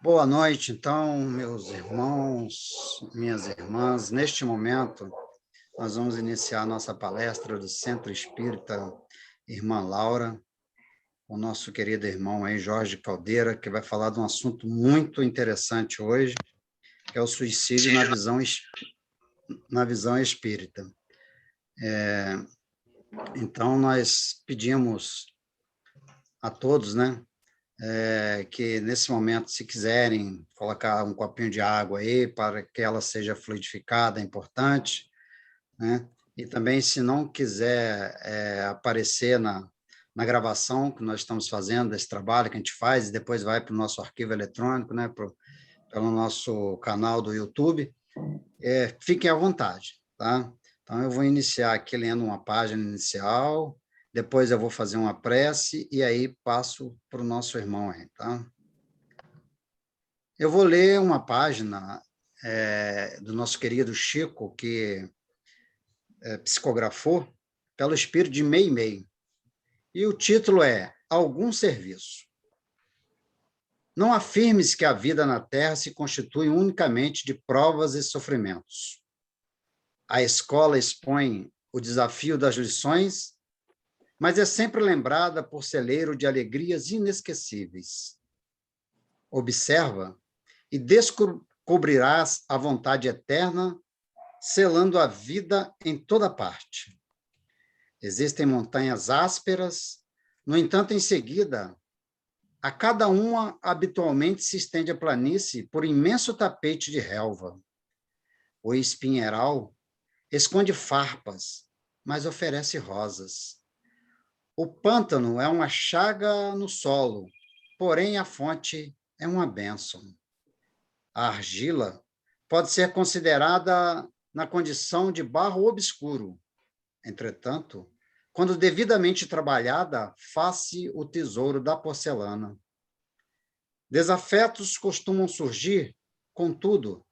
Boa noite, então, meus irmãos, minhas irmãs. Neste momento, nós vamos iniciar a nossa palestra do Centro Espírita Irmã Laura, o nosso querido irmão aí, Jorge Caldeira, que vai falar de um assunto muito interessante hoje, que é o suicídio na visão espírita. Então, nós pedimos a todos, né, que nesse momento, se quiserem colocar um copinho de água aí para que ela seja fluidificada, é importante, né? E também, se não quiser aparecer na gravação que nós estamos fazendo, desse trabalho que a gente faz, e depois vai para o nosso arquivo eletrônico, né, pelo nosso canal do YouTube, fiquem à vontade, tá? Então, eu vou iniciar aqui lendo uma página inicial, depois eu vou fazer uma prece e aí passo para o nosso irmão aí, tá? Eu vou ler uma página do nosso querido Chico, que psicografou pelo espírito de Meimei. E o título é Algum Serviço. Não afirmes que a vida na Terra se constitui unicamente de provas e sofrimentos. A escola expõe o desafio das lições, mas é sempre lembrada por celeiro de alegrias inesquecíveis. Observa e descobrirás a vontade eterna, selando a vida em toda parte. Existem montanhas ásperas, no entanto, em seguida, a cada uma habitualmente se estende a planície por imenso tapete de relva. O espinheiral esconde farpas, mas oferece rosas. O pântano é uma chaga no solo, porém a fonte é uma bênção. A argila pode ser considerada na condição de barro obscuro. Entretanto, quando devidamente trabalhada, faz-se o tesouro da porcelana. Desafetos costumam surgir, contudo,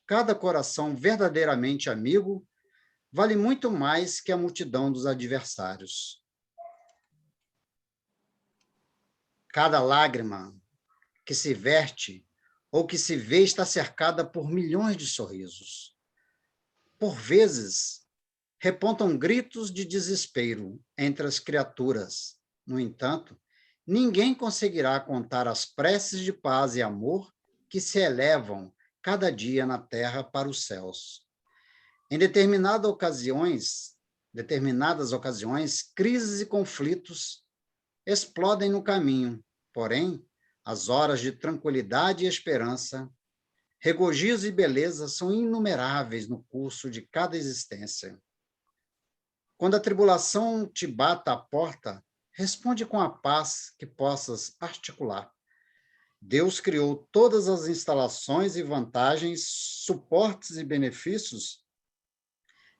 cada coração verdadeiramente amigo vale muito mais que a multidão dos adversários. Cada lágrima que se verte ou que se vê está cercada por milhões de sorrisos. Por vezes, repontam gritos de desespero entre as criaturas. No entanto, ninguém conseguirá contar as preces de paz e amor que se elevam cada dia na terra para os céus. Em determinadas ocasiões, crises e conflitos explodem no caminho, porém, as horas de tranquilidade e esperança, regozijos e beleza são inumeráveis no curso de cada existência. Quando a tribulação te bata à porta, responde com a paz que possas articular. Deus criou todas as instalações e vantagens, suportes e benefícios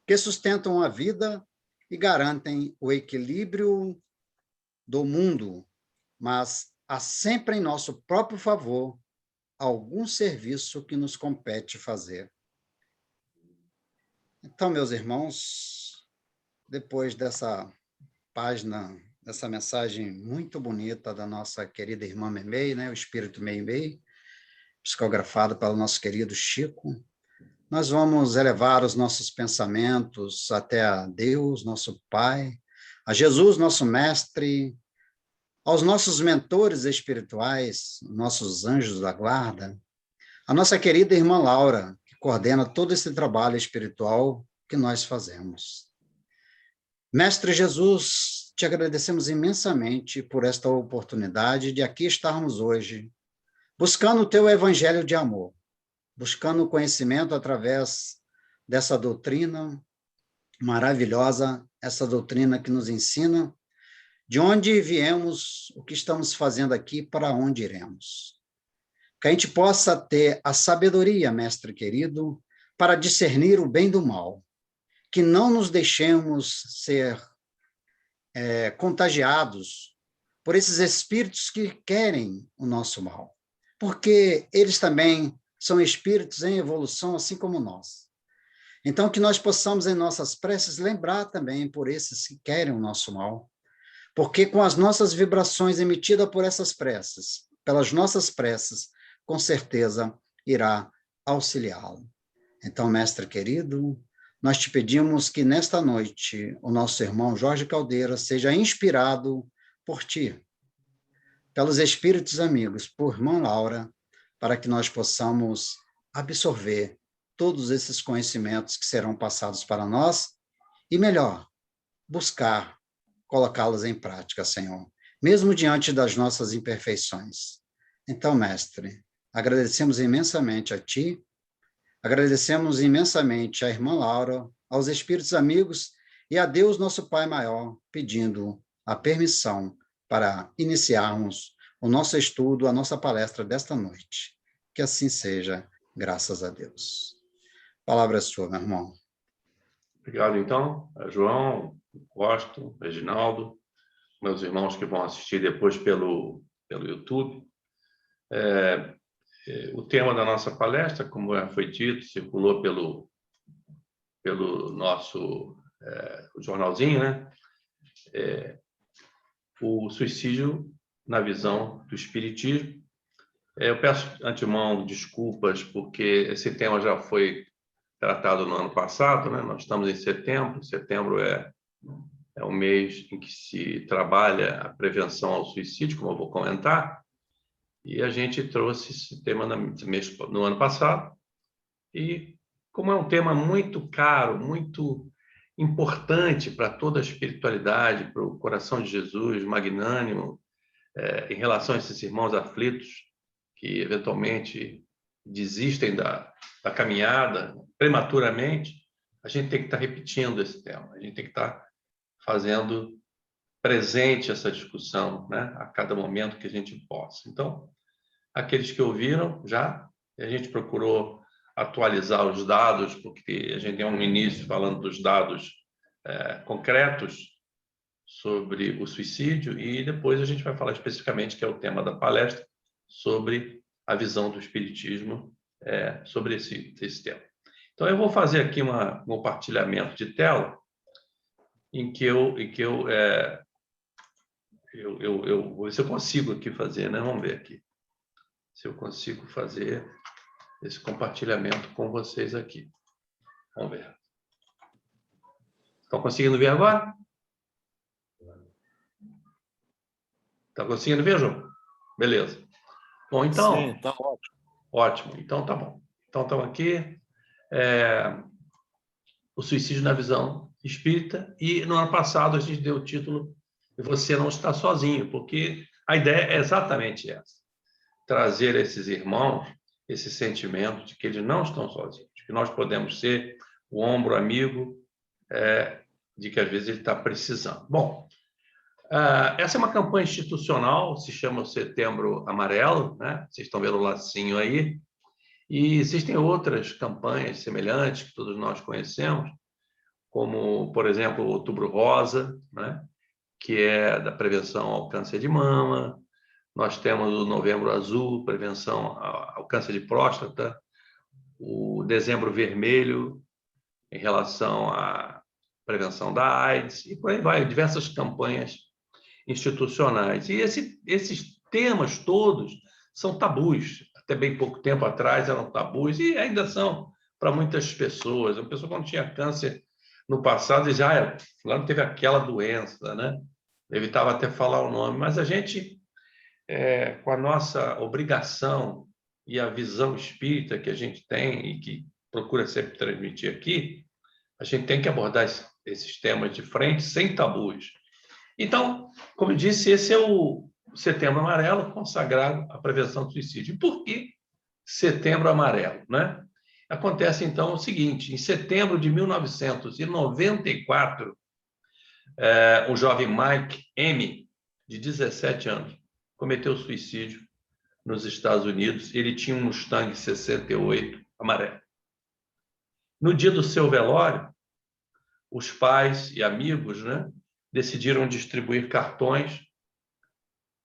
que sustentam a vida e garantem o equilíbrio do mundo, mas há sempre em nosso próprio favor algum serviço que nos compete fazer. Então, meus irmãos, depois dessa página, dessa mensagem muito bonita da nossa querida irmã Meimei, né, o Espírito Meimei, psicografado pelo nosso querido Chico, nós vamos elevar os nossos pensamentos até a Deus, nosso Pai, a Jesus, nosso Mestre, aos nossos mentores espirituais, nossos anjos da guarda, a nossa querida irmã Laura, que coordena todo esse trabalho espiritual que nós fazemos. Mestre Jesus, te agradecemos imensamente por esta oportunidade de aqui estarmos hoje, buscando o teu evangelho de amor, buscando o conhecimento através dessa doutrina maravilhosa, essa doutrina que nos ensina de onde viemos, o que estamos fazendo aqui, para onde iremos. Que a gente possa ter a sabedoria, mestre querido, para discernir o bem do mal, que não nos deixemos ser contagiados por esses espíritos que querem o nosso mal, porque eles também são espíritos em evolução, assim como nós. Então, que nós possamos, em nossas preces, lembrar também por esses que querem o nosso mal, porque com as nossas vibrações emitidas por essas preces, pelas nossas preces, com certeza irá auxiliá-lo. Então, mestre querido, nós te pedimos que nesta noite o nosso irmão Jorge Caldeira seja inspirado por ti, pelos espíritos amigos, por irmã Laura, para que nós possamos absorver todos esses conhecimentos que serão passados para nós e, melhor, buscar colocá-los em prática, Senhor, mesmo diante das nossas imperfeições. Então, mestre, agradecemos imensamente a ti, agradecemos imensamente à irmã Laura, aos espíritos amigos e a Deus, nosso Pai maior, pedindo a permissão para iniciarmos o nosso estudo, a nossa palestra desta noite. Que assim seja, graças a Deus. A palavra é sua, meu irmão. Obrigado, então, a João, Costa, Reginaldo, meus irmãos que vão assistir depois pelo YouTube. O tema da nossa palestra, como já foi dito, circulou pelo nosso jornalzinho, né? O suicídio na visão do Espiritismo. Eu peço de antemão desculpas, porque esse tema já foi tratado no ano passado, né? Nós estamos em setembro. Setembro é o mês em que se trabalha a prevenção ao suicídio, como eu vou comentar, e a gente trouxe esse tema no ano passado, e como é um tema muito caro, muito importante para toda a espiritualidade, para o coração de Jesus, magnânimo, em relação a esses irmãos aflitos que eventualmente desistem da caminhada prematuramente, a gente tem que estar repetindo esse tema, a gente tem que estar fazendo presente essa discussão, né, a cada momento que a gente possa. Então, aqueles que ouviram já, a gente procurou atualizar os dados, porque a gente tem um início falando dos dados concretos sobre o suicídio, e depois a gente vai falar especificamente, que é o tema da palestra, sobre a visão do Espiritismo sobre esse tema. Então, eu vou fazer aqui um compartilhamento de tela, em que eu vou ver se eu consigo aqui fazer, né? Vamos ver aqui se eu consigo fazer esse compartilhamento com vocês aqui. Vamos ver. Estão conseguindo ver agora? Está conseguindo ver, João? Beleza. Bom, então... Sim, está ótimo. Ótimo. Então, tá bom. Então, estamos aqui. O suicídio na visão espírita. E no ano passado a gente deu o título Você Não Está Sozinho, porque a ideia é exatamente essa. Trazer a esses irmãos esse sentimento de que eles não estão sozinhos, de que nós podemos ser o ombro amigo de que às vezes ele está precisando. Bom, essa é uma campanha institucional, se chama Setembro Amarelo, né? Vocês estão vendo o lacinho aí, e existem outras campanhas semelhantes que todos nós conhecemos, como, por exemplo, o Outubro Rosa, né? Que é da prevenção ao câncer de mama. Nós temos o Novembro Azul, prevenção ao câncer de próstata, o Dezembro Vermelho, em relação à prevenção da AIDS, e por aí vai, diversas campanhas institucionais. E esses temas todos são tabus. Até bem pouco tempo atrás eram tabus, e ainda são para muitas pessoas. A pessoa, quando tinha câncer no passado, dizia, fulano teve aquela doença, né? Evitava até falar o nome, mas a gente... com a nossa obrigação e a visão espírita que a gente tem e que procura sempre transmitir aqui, a gente tem que abordar esses temas de frente, sem tabus. Então, como eu disse, esse é o Setembro Amarelo, consagrado à prevenção do suicídio. E por que Setembro Amarelo, né? Acontece, então, o seguinte: em setembro de 1994, o jovem Mike M., de 17 anos, cometeu suicídio nos Estados Unidos. Ele tinha um Mustang 68 amarelo. No dia do seu velório, os pais e amigos, né, decidiram distribuir cartões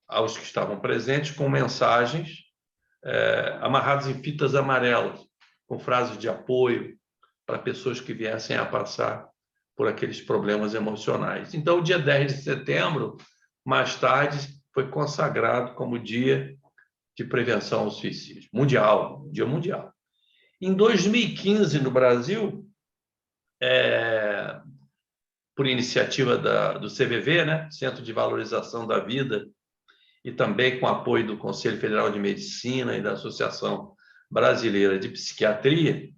aos que estavam presentes com mensagens amarradas em fitas amarelas, com frases de apoio para pessoas que viessem a passar por aqueles problemas emocionais. Então, o dia 10 de setembro, mais tarde, foi consagrado como Dia de prevenção ao suicídio mundial, Dia Mundial. Em 2015, no Brasil, por iniciativa do CVV, né, Centro de Valorização da Vida, e também com apoio do Conselho Federal de Medicina e da Associação Brasileira de Psiquiatria,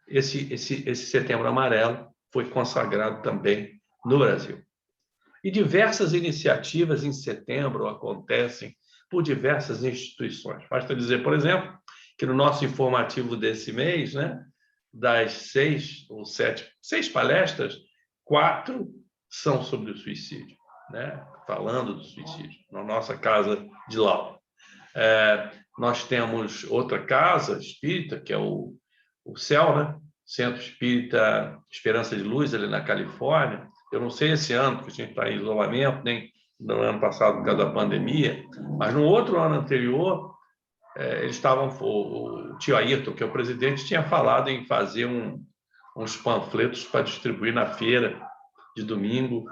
esse Setembro Amarelo foi consagrado também no Brasil. E diversas iniciativas em setembro acontecem por diversas instituições. Basta dizer, por exemplo, que no nosso informativo desse mês, né, das 6 ou 7 palestras, 4 são sobre o suicídio, né, falando do suicídio, na nossa casa de Lau. Nós temos outra casa espírita, que é o CEL, né? Centro Espírita Esperança de Luz, ali na Califórnia. Eu não sei esse ano, porque a gente está em isolamento, nem no ano passado por causa da pandemia, mas no outro ano anterior, eles estavam, o tio Ayrton, que é o presidente, tinha falado em fazer uns panfletos para distribuir na feira de domingo,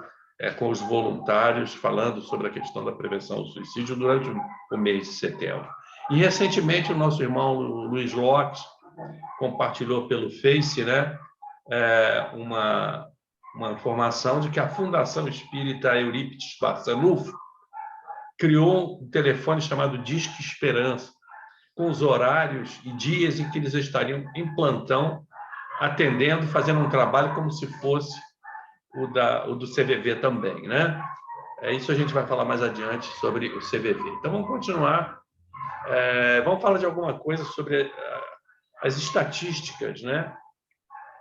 com os voluntários, falando sobre a questão da prevenção ao suicídio durante o mês de setembro. E, recentemente, o nosso irmão Luiz Lopes compartilhou pelo Face, né, uma informação de que a Fundação Espírita Eurípides Barçanufo criou um telefone chamado Disque Esperança, com os horários e dias em que eles estariam em plantão, atendendo, fazendo um trabalho como se fosse o do CVV também, né? Isso a gente vai falar mais adiante sobre o CVV. Então, vamos continuar. Vamos falar de alguma coisa sobre as estatísticas, né?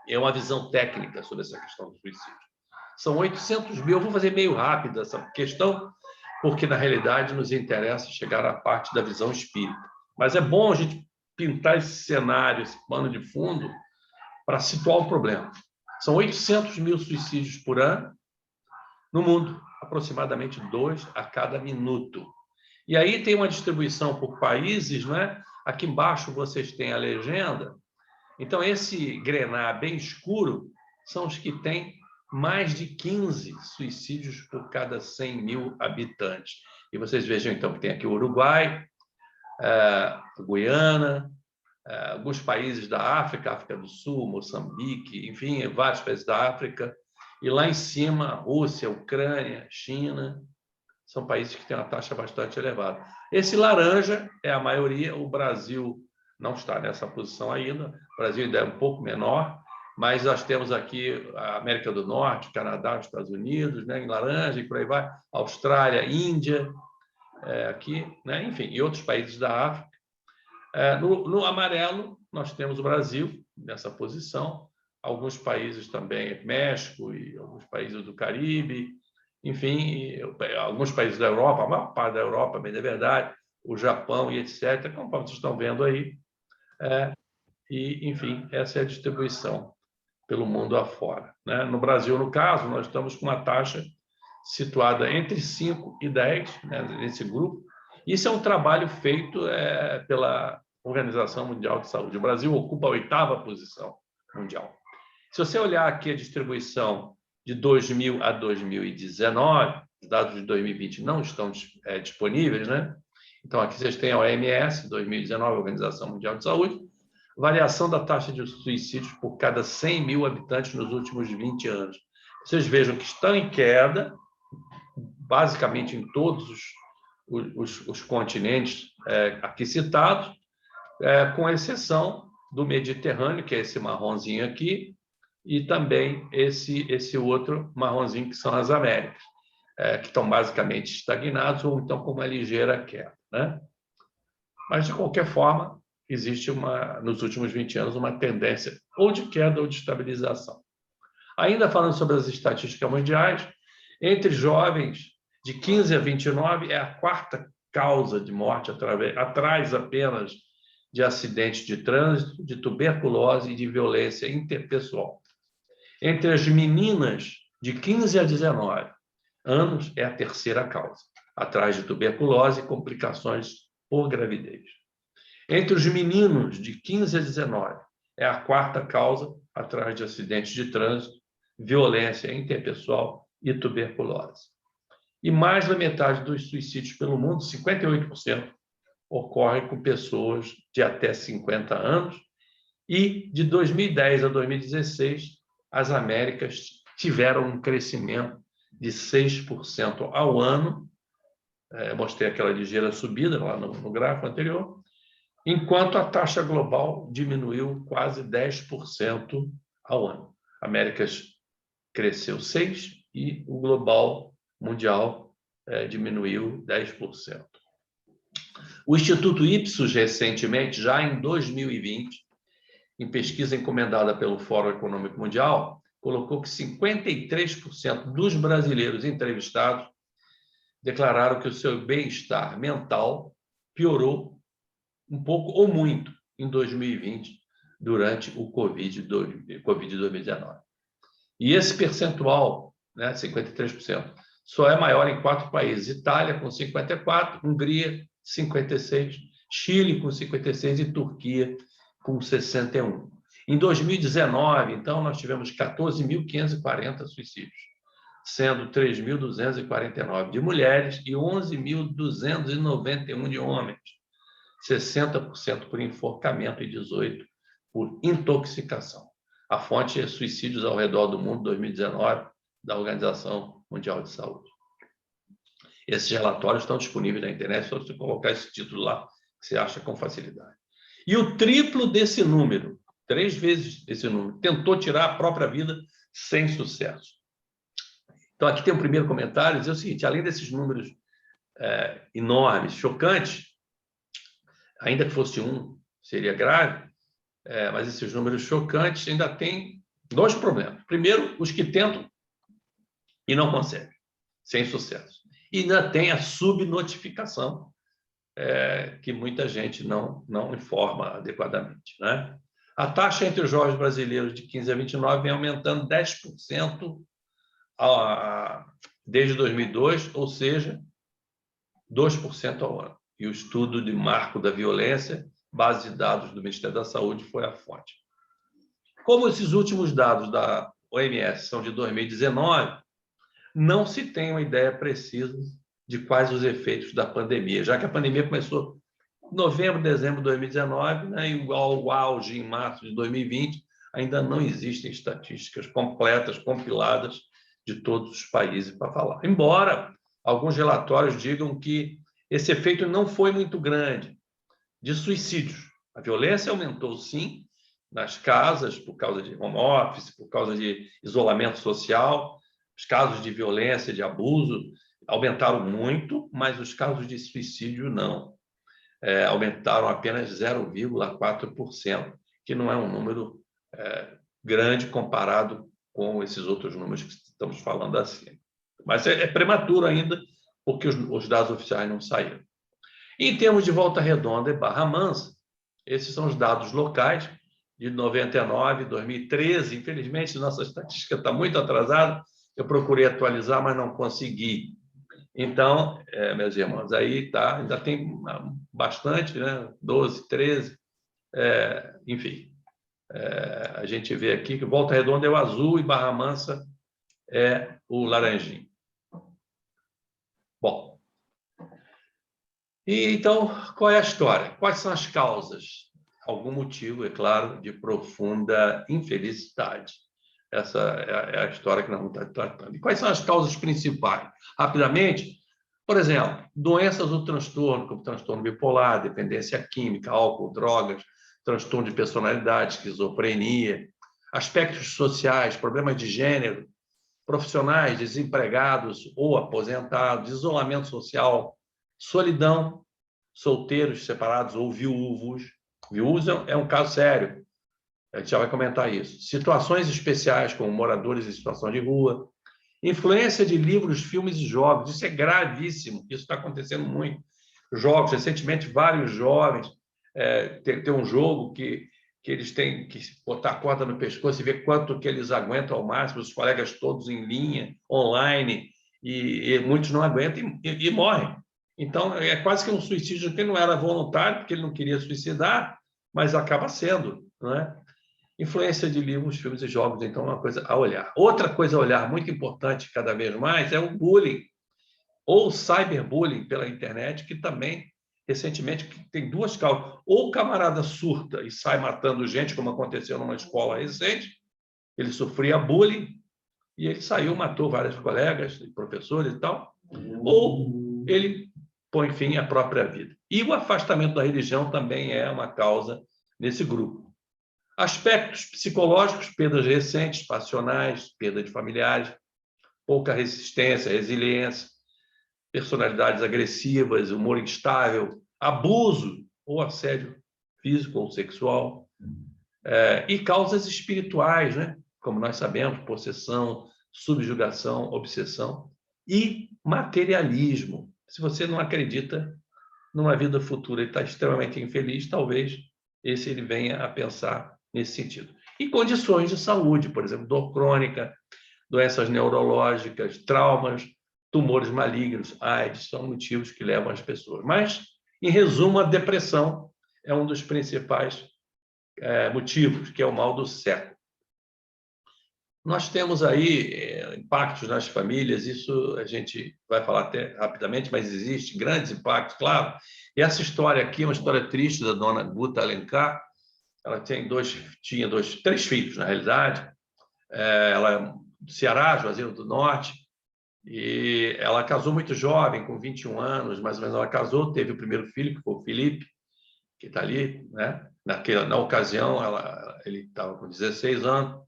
É uma visão técnica sobre essa questão do suicídio. São 800 mil. Eu vou fazer meio rápido essa questão, porque, na realidade, nos interessa chegar à parte da visão espírita. Mas é bom a gente pintar esse cenário, esse pano de fundo, para situar o problema. São 800 mil suicídios por ano no mundo, aproximadamente 2 a cada minuto. E aí tem uma distribuição por países, né? Aqui embaixo vocês têm a legenda. Então, esse grená bem escuro são os que têm mais de 15 suicídios por cada 100 mil habitantes. E vocês vejam, então, que tem aqui o Uruguai, a Guiana, alguns países da África, África do Sul, Moçambique, enfim, vários países da África. E lá em cima, Rússia, Ucrânia, China, são países que têm uma taxa bastante elevada. Esse laranja é a maioria, o Brasil não está nessa posição ainda, o Brasil ainda é um pouco menor, mas nós temos aqui a América do Norte, Canadá, Estados Unidos, né, em laranja, e por aí vai, Austrália, Índia, aqui, né, enfim, e outros países da África. No amarelo, nós temos o Brasil nessa posição, alguns países também, México e alguns países do Caribe, enfim, alguns países da Europa, a maior parte da Europa, bem da verdade, o Japão e etc., como vocês estão vendo aí. E, enfim, essa é a distribuição pelo mundo afora, né? No Brasil, no caso, nós estamos com uma taxa situada entre 5 e 10, né, nesse grupo. Isso é um trabalho feito pela Organização Mundial de Saúde. O Brasil ocupa a 8ª posição mundial. Se você olhar aqui a distribuição de 2000 a 2019, os dados de 2020 não estão disponíveis, né? Então, aqui vocês têm a OMS, 2019, Organização Mundial de Saúde, variação da taxa de suicídios por cada 100 mil habitantes nos últimos 20 anos. Vocês vejam que estão em queda, basicamente em todos os continentes aqui citados, com exceção do Mediterrâneo, que é esse marronzinho aqui, e também esse outro marronzinho, que são as Américas, que estão basicamente estagnados ou então com uma ligeira queda, né? Mas, de qualquer forma, existe, nos últimos 20 anos, uma tendência ou de queda ou de estabilização. Ainda falando sobre as estatísticas mundiais, entre jovens de 15 a 29 é a 4ª causa de morte, atrás apenas de acidentes de trânsito, de tuberculose e de violência interpessoal. Entre as meninas de 15 a 19 anos é a 3ª causa, atrás de tuberculose e complicações por gravidez. Entre os meninos de 15 a 19 é a 4ª causa, atrás de acidentes de trânsito, violência interpessoal e tuberculose. E mais da metade dos suicídios pelo mundo, 58%, ocorre com pessoas de até 50 anos, e de 2010 a 2016, as Américas tiveram um crescimento de 6% ao ano. Mostrei aquela ligeira subida lá no gráfico anterior, enquanto a taxa global diminuiu quase 10% ao ano. Américas cresceu 6% e o global mundial diminuiu 10%. O Instituto Ipsos, recentemente, já em 2020, em pesquisa encomendada pelo Fórum Econômico Mundial, colocou que 53% dos brasileiros entrevistados declararam que o seu bem-estar mental piorou um pouco ou muito em 2020, durante o Covid-19. E esse percentual, 53%, só é maior em 4 países: Itália, com 54%, Hungria, 56%, Chile, com 56% e Turquia, com 61%. Em 2019, então, nós tivemos 14.540 suicídios, sendo 3.249 de mulheres e 11.291 de homens, 60% por enforcamento e 18% por intoxicação. A fonte é Suicídios ao Redor do Mundo, 2019, da Organização Mundial de Saúde. Esses relatórios estão disponíveis na internet, só você colocar esse título lá, que você acha com facilidade. E o triplo desse número, 3 vezes esse número, tentou tirar a própria vida sem sucesso. Então, aqui tem um primeiro comentário, diz o seguinte: além desses números enormes, chocantes, ainda que fosse um, seria grave, mas esses números chocantes ainda têm 2 problemas. Primeiro, os que tentam e não conseguem, sem sucesso. E ainda tem a subnotificação, que muita gente não informa adequadamente, né? A taxa entre os jovens brasileiros de 15 a 29 vem aumentando 10% desde 2002, ou seja, 2% ao ano. E o estudo de marco da violência, base de dados do Ministério da Saúde, foi a fonte. Como esses últimos dados da OMS são de 2019, não se tem uma ideia precisa de quais os efeitos da pandemia, já que a pandemia começou em novembro, dezembro de 2019, né, e o auge em março de 2020, ainda não existem estatísticas completas, compiladas, de todos os países para falar. Embora alguns relatórios digam que esse efeito não foi muito grande de suicídios. A violência aumentou, sim, nas casas, por causa de home office, por causa de isolamento social. Os casos de violência, de abuso, aumentaram muito, mas os casos de suicídio não. Aumentaram apenas 0,4%, que não é um número grande comparado com esses outros números que estamos falando assim. Mas é prematuro ainda, porque os dados oficiais não saíram. Em termos de Volta Redonda e Barra Mansa, esses são os dados locais de 99, 2013. Infelizmente, nossa estatística está muito atrasada. Eu procurei atualizar, mas não consegui. Então, meus irmãos, aí tá, ainda tem bastante, né? 12, 13, enfim. A gente vê aqui que Volta Redonda é o azul e Barra Mansa é o laranjinho. Bom, e então, qual é a história? Quais são as causas? Algum motivo, é claro, de profunda infelicidade. Essa é a história que nós vamos estar tratando. E quais são as causas principais? Rapidamente, por exemplo, doenças ou transtorno, como transtorno bipolar, dependência química, álcool, drogas, transtorno de personalidade, esquizofrenia, aspectos sociais, problemas de gênero, profissionais, desempregados ou aposentados, isolamento social, solidão, solteiros, separados ou viúvos. Viúvos é um caso sério, a gente já vai comentar isso. Situações especiais, como moradores em situação de rua, influência de livros, filmes e jogos, isso é gravíssimo, isso está acontecendo muito. Jogos, recentemente, vários jovens, tem um jogo que eles têm que botar a corda no pescoço e ver quanto que eles aguentam ao máximo, os colegas todos em linha, online, e muitos não aguentam e morrem. Então, é quase que um suicídio que não era voluntário, porque ele não queria suicidar, mas acaba sendo, não é? Influência de livros, filmes e jogos, então, é uma coisa a olhar. Outra coisa a olhar, muito importante cada vez mais, é o bullying, ou cyberbullying pela internet, que também recentemente que tem duas causas. Ou o camarada surta e sai matando gente, como aconteceu numa escola recente, ele sofria bullying, e ele saiu, matou vários colegas, professores e tal, ou ele põe fim à própria vida. E o afastamento da religião também é uma causa nesse grupo. Aspectos psicológicos, perdas recentes, passionais, perda de familiares, pouca resistência, resiliência, personalidades agressivas, humor instável, abuso ou assédio físico ou sexual, e causas espirituais, né? Como nós sabemos, possessão, subjugação, obsessão e materialismo. Se você não acredita numa vida futura e está extremamente infeliz, talvez esse ele venha a pensar nesse sentido. E condições de saúde, por exemplo, dor crônica, doenças neurológicas, traumas, tumores malignos, AIDS, são motivos que levam as pessoas. Mas, em resumo, a depressão é um dos principais motivos, que é o mal do século. Nós temos aí impactos nas famílias, isso a gente vai falar até rapidamente, mas existe grandes impactos, claro. E essa história aqui é uma história triste da dona Guta Alencar. Ela tinha três filhos, na realidade. Ela é do Ceará, Juazeiro do Norte, e ela casou muito jovem, com 21 anos, mais ou menos ela casou, teve o primeiro filho, que foi o Felipe, que está ali, né? Na ocasião, ele estava com 16 anos.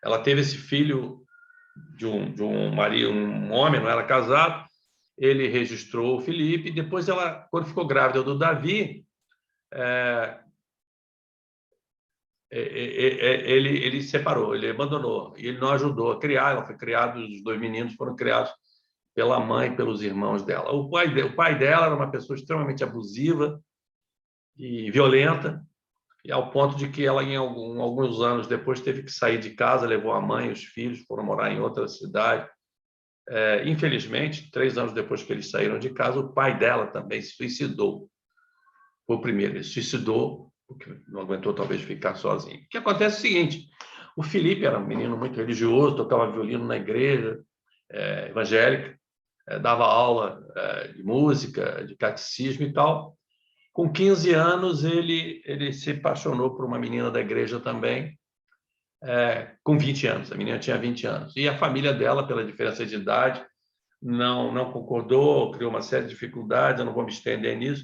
Ela teve esse filho de um marido, um homem, não era casado. Ele registrou o Felipe. Depois, ela, quando ficou grávida do Davi, ele separou, ele abandonou. E ele não ajudou a criar. Ela foi criada, os dois meninos foram criados pela mãe e pelos irmãos dela. O pai dela era uma pessoa extremamente abusiva e violenta, e ao ponto de que ela, em alguns anos depois, teve que sair de casa, levou a mãe e os filhos, foram morar em outra cidade. Infelizmente, 3 anos depois que eles saíram de casa, o pai dela também se suicidou. Foi o primeiro, ele se suicidou, porque não aguentou talvez ficar sozinho. O que acontece é o seguinte: o Felipe era um menino muito religioso, tocava violino na igreja evangélica, dava aula de música, de catecismo e tal. Com 15 anos, ele se apaixonou por uma menina da igreja também, com 20 anos. A menina tinha 20 anos. E a família dela, pela diferença de idade, não concordou, criou uma série de dificuldades, eu não vou me estender nisso.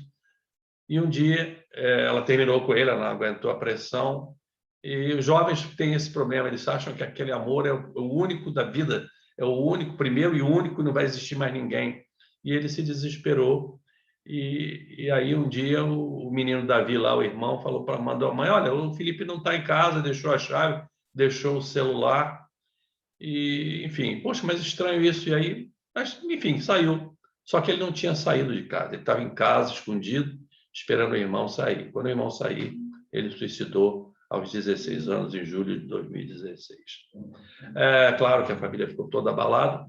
E um dia, ela terminou com ele, ela não aguentou a pressão. E os jovens têm esse problema, eles acham que aquele amor é o único da vida, é o único, primeiro e único, não vai existir mais ninguém. E ele se desesperou. E aí, um dia, o menino Davi, lá, o irmão, mandou a mãe: olha, o Felipe não está em casa, deixou a chave, deixou o celular. E, enfim, poxa, mas estranho isso. E aí, mas, enfim, saiu. Só que ele não tinha saído de casa, ele estava em casa, escondido, esperando o irmão sair. Quando o irmão sair, ele suicidou aos 16 anos, em julho de 2016. Claro que a família ficou toda abalada.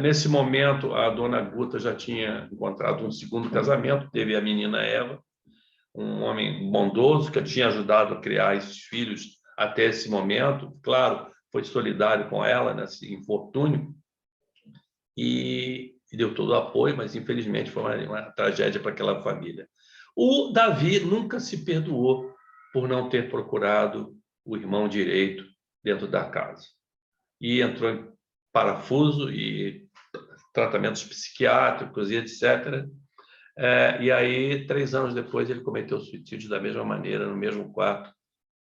Nesse momento, a dona Guta já tinha encontrado um segundo casamento, teve a menina Eva, um homem bondoso que tinha ajudado a criar esses filhos até esse momento. Claro, foi solidário com ela nesse infortúnio e deu todo o apoio, mas infelizmente foi uma tragédia para aquela família. O Davi nunca se perdoou por não ter procurado o irmão direito dentro da casa. E entrou em parafuso e tratamentos psiquiátricos e etc. E aí, 3 anos depois, ele cometeu suicídio da mesma maneira, no mesmo quarto,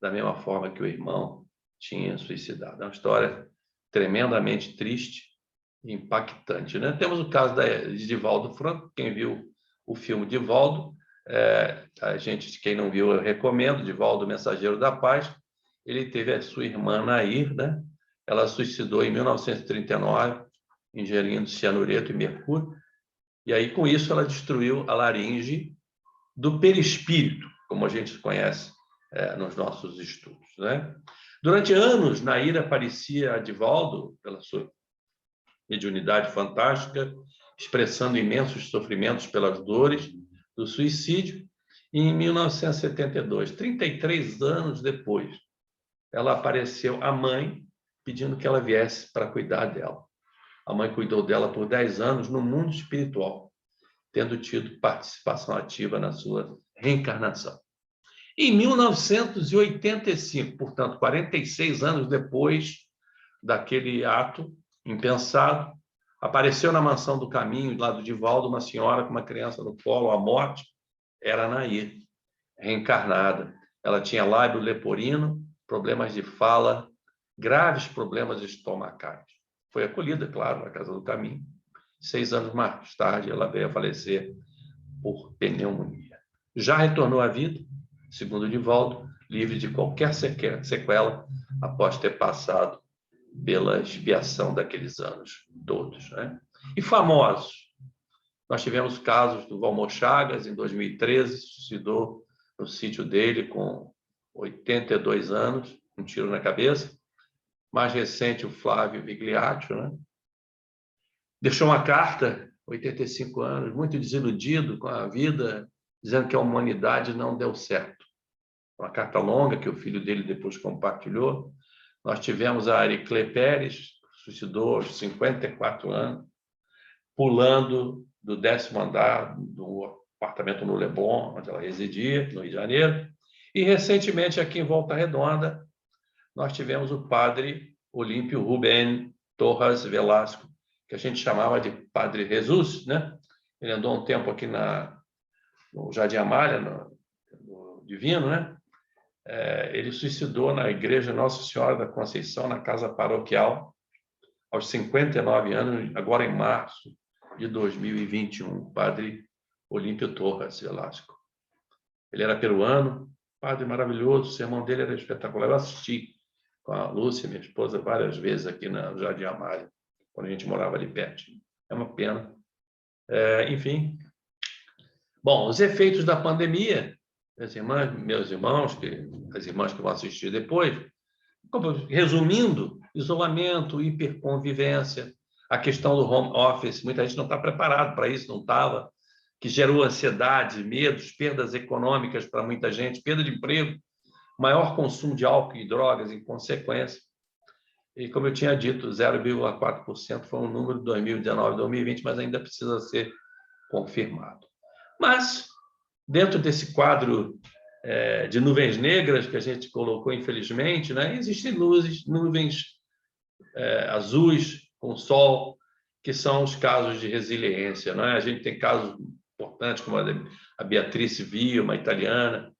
da mesma forma que o irmão tinha suicidado. É uma história tremendamente triste e impactante, né? Temos o caso de Divaldo Franco. Quem viu o filme Divaldo, quem não viu, eu recomendo. Divaldo, Mensageiro da Paz. Ele teve a sua irmã Nair, né? Ela suicidou em 1939, ingerindo cianureto e mercúrio. E aí, com isso, ela destruiu a laringe do perispírito, como a gente conhece nos nossos estudos, né? Durante anos, Nair aparecia a Divaldo, pela sua mediunidade fantástica, expressando imensos sofrimentos pelas dores do suicídio. E em 1972, 33 anos depois, ela apareceu a mãe pedindo que ela viesse para cuidar dela. A mãe cuidou dela por 10 anos no mundo espiritual. tendo tido participação ativa na sua reencarnação. Em 1985, portanto, 46 anos depois daquele ato impensado, apareceu na Mansão do Caminho, lá do Divaldo, uma senhora com uma criança no colo, à morte, era Nair, reencarnada. Ela tinha lábio leporino, problemas de fala, graves problemas estomacais. Foi acolhida, claro, na Casa do Caminho. 6 anos mais tarde, ela veio a falecer por pneumonia. Já retornou à vida, segundo Divaldo, livre de qualquer sequela após ter passado pela expiação daqueles anos todos, né? E famosos. Nós tivemos casos do Valmor Chagas, em 2013, suicidou no sítio dele com 82 anos, um tiro na cabeça. Mais recente, o Flávio Vigliaccio, né? Deixou uma carta, 85 anos, muito desiludido com a vida, dizendo que a humanidade não deu certo. Uma carta longa que o filho dele depois compartilhou. Nós tivemos a Aricle Pérez, suicidou aos 54 anos, pulando do 10º andar do apartamento no Leblon, onde ela residia, no Rio de Janeiro. E, recentemente, aqui em Volta Redonda, nós tivemos o padre Olímpio Rubén Torres Velasco, que a gente chamava de Padre Jesus, né? Ele andou um tempo aqui no Jardim Amália, no Divino, né? Ele suicidou na Igreja Nossa Senhora da Conceição, na casa paroquial, aos 59 anos, agora em março de 2021, Padre Olímpio Torres Velasco. Ele era peruano, padre maravilhoso, o sermão dele era espetacular. Eu assisti com a Lúcia, minha esposa, várias vezes aqui no Jardim Amália, quando a gente morava ali perto. É uma pena. Enfim. Bom, os efeitos da pandemia, as irmãs, meus irmãos, as irmãs que vão assistir depois, resumindo, isolamento, hiperconvivência, a questão do home office, muita gente não está preparado para isso, não estava, que gerou ansiedade, medos, perdas econômicas para muita gente, perda de emprego, maior consumo de álcool e drogas em consequência. E, como eu tinha dito, 0,4% foi um número de 2019, 2020, mas ainda precisa ser confirmado. Mas, dentro desse quadro de nuvens negras que a gente colocou, infelizmente, né, existem nuvens azuis com sol, que são os casos de resiliência. Né? A gente tem casos importantes, como a Beatrice Via, uma italiana.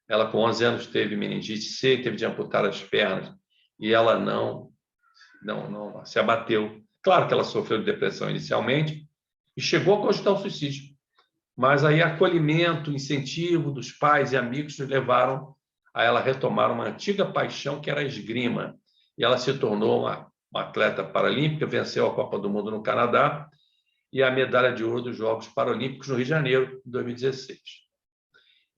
Ela, com 11 anos, teve meningite C, teve de amputar as pernas, e ela não se abateu. Claro que ela sofreu de depressão inicialmente e chegou a cogitar o suicídio. Mas aí acolhimento, incentivo dos pais e amigos levaram a ela retomar uma antiga paixão, que era a esgrima. E ela se tornou uma atleta paralímpica, venceu a Copa do Mundo no Canadá e a medalha de ouro dos Jogos Paralímpicos no Rio de Janeiro, em 2016.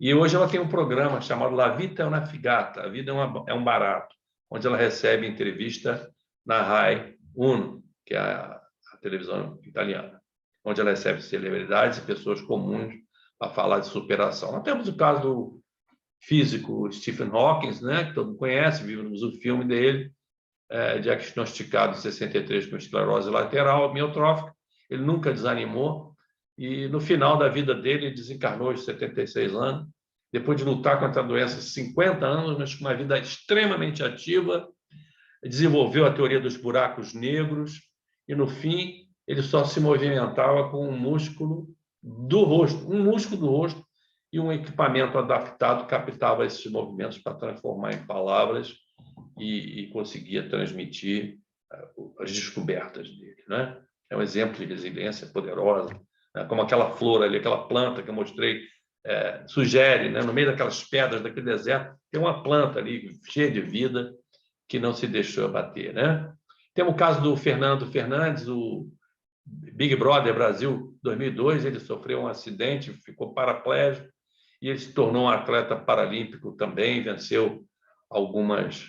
E hoje ela tem um programa chamado La Vita è una Figata, a vida é um barato, onde ela recebe entrevista na Rai Uno, que é a televisão italiana, onde ela recebe celebridades e pessoas comuns para falar de superação. Nós temos o caso do físico Stephen Hawking, né, que todo mundo conhece, vimos o filme dele, diagnosticado em 63 com esclerose lateral amiotrófica. Ele nunca desanimou e, no final da vida dele, ele desencarnou aos 76 anos, depois de lutar contra a doença 50 anos, mas com uma vida extremamente ativa, desenvolveu a teoria dos buracos negros e, no fim, ele só se movimentava com um músculo do rosto e um equipamento adaptado captava esses movimentos para transformar em palavras e conseguia transmitir as descobertas dele, né? É um exemplo de resiliência poderosa, né? Como aquela flor ali, aquela planta que eu mostrei, sugere, né? No meio daquelas pedras daquele deserto, tem uma planta ali cheia de vida que não se deixou abater, né? Temos o caso do Fernando Fernandes, o Big Brother Brasil 2002, ele sofreu um acidente, ficou paraplégico e ele se tornou um atleta paralímpico também, venceu algumas...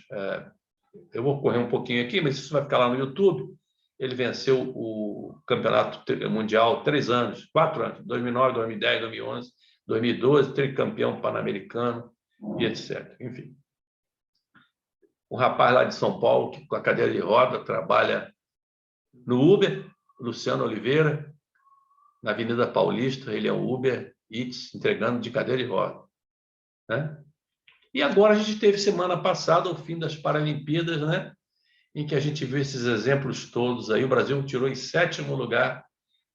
eu vou correr um pouquinho aqui, mas isso vai ficar lá no YouTube. Ele venceu o campeonato mundial 4 anos, 2009, 2010, 2011, 2012, tricampeão pan-americano e etc. Enfim. Um rapaz lá de São Paulo, que com a cadeira de roda trabalha no Uber, Luciano Oliveira, na Avenida Paulista, ele é o Uber Eats, entregando de cadeira de roda, né? E agora a gente teve semana passada o fim das Paralimpíadas, né? Em que a gente viu esses exemplos todos aí. O Brasil tirou em 7º lugar,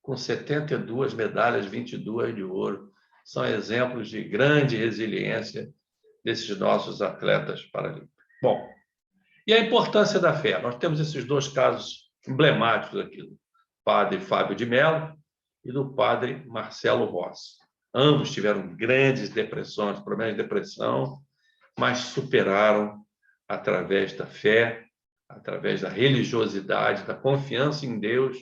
com 72 medalhas, 22 de ouro. São exemplos de grande resiliência desses nossos atletas paralímpicos. Bom, e a importância da fé? Nós temos esses 2 casos emblemáticos aqui, do padre Fábio de Mello e do padre Marcelo Rossi. Ambos tiveram grandes depressões, problemas de depressão, mas superaram através da fé, através da religiosidade, da confiança em Deus,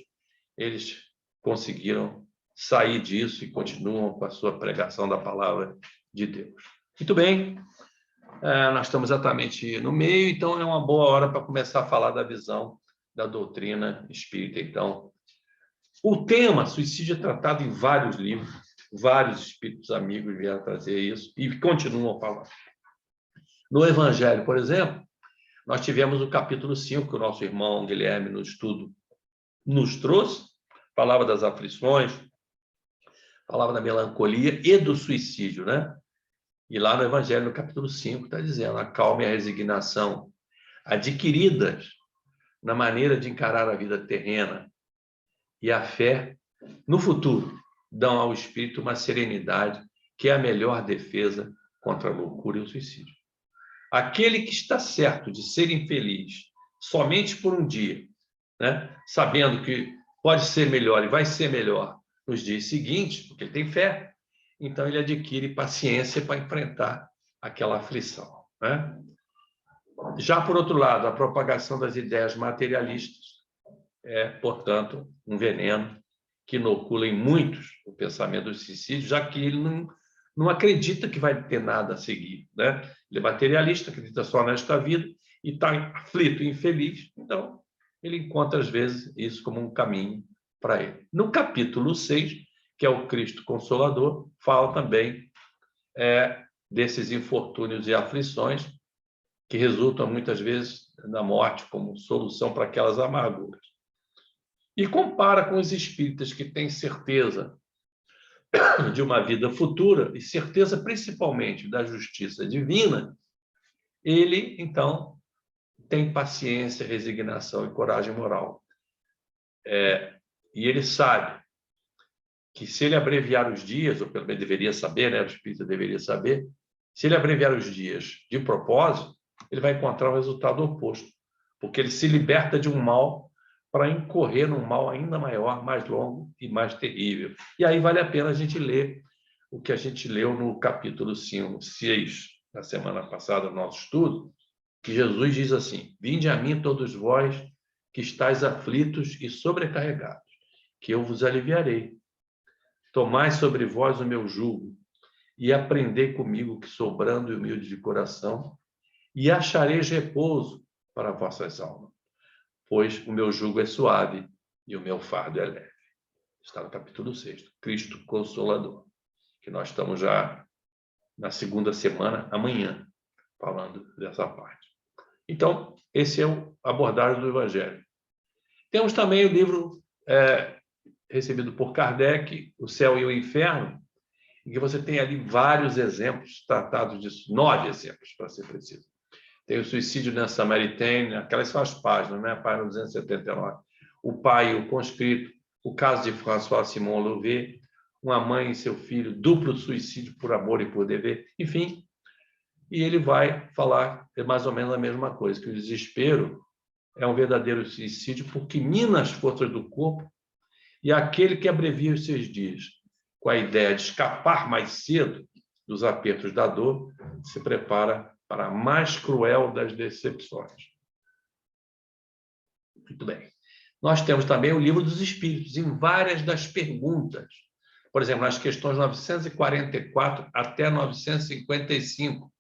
eles conseguiram sair disso e continuam com a sua pregação da palavra de Deus. Muito bem, nós estamos exatamente no meio, então é uma boa hora para começar a falar da visão da doutrina espírita. Então, o tema suicídio é tratado em vários livros, vários espíritos amigos vieram trazer isso e continuam falando. No Evangelho, por exemplo, nós tivemos o capítulo 5, que o nosso irmão Guilherme, no estudo, nos trouxe, falava das aflições, falava da melancolia e do suicídio, né? E lá no Evangelho, no capítulo 5, está dizendo: a calma e a resignação adquiridas na maneira de encarar a vida terrena e a fé no futuro dão ao espírito uma serenidade que é a melhor defesa contra a loucura e o suicídio. Aquele que está certo de ser infeliz somente por um dia, né? Sabendo que pode ser melhor e vai ser melhor nos dias seguintes, porque ele tem fé, então ele adquire paciência para enfrentar aquela aflição, né? Já, por outro lado, a propagação das ideias materialistas é, portanto, um veneno que inocula em muitos o pensamento do suicídio, já que ele não acredita que vai ter nada a seguir, né? Ele é materialista, acredita só nesta vida e está aflito, infeliz, então ele encontra, às vezes, isso como um caminho para ele. No capítulo 6, que é o Cristo Consolador, fala também desses infortúnios e aflições que resultam, muitas vezes, na morte como solução para aquelas amarguras. E compara com os espíritas que têm certeza de uma vida futura e certeza principalmente da justiça divina. Ele, então, tem paciência, resignação e coragem moral. E ele sabe que se ele abreviar os dias, ou pelo menos deveria saber, né? O espírita deveria saber, se ele abreviar os dias de propósito, ele vai encontrar o resultado oposto, porque ele se liberta de um mal para incorrer num mal ainda maior, mais longo e mais terrível. E aí vale a pena a gente ler o que a gente leu no capítulo 5, 6, na semana passada, no nosso estudo, que Jesus diz assim: vinde a mim todos vós que estáis aflitos e sobrecarregados, que eu vos aliviarei. Tomai sobre vós o meu jugo e aprendei comigo, que sou brando e humilde de coração, e achareis repouso para vossas almas, pois o meu jugo é suave e o meu fardo é leve. Está no capítulo 6, Cristo Consolador, que nós estamos já na segunda semana, amanhã, falando dessa parte. Então, esse é o abordagem do Evangelho. Temos também o livro recebido por Kardec, O Céu e o Inferno, em que você tem ali vários exemplos tratados disso, 9 exemplos, para ser preciso. Tem o suicídio na Samaritaine, aquelas são as páginas, né? Página 279. O pai e o conscrito, o caso de François Simon Louvet, uma mãe e seu filho, duplo suicídio por amor e por dever, enfim. E ele vai falar mais ou menos a mesma coisa, que o desespero é um verdadeiro suicídio porque mina as forças do corpo, e aquele que abrevia os seus dias com a ideia de escapar mais cedo dos apertos da dor, se prepara para a mais cruel das decepções. Muito bem. Nós temos também o Livro dos Espíritos, em várias das perguntas. Por exemplo, nas questões 944 até 955.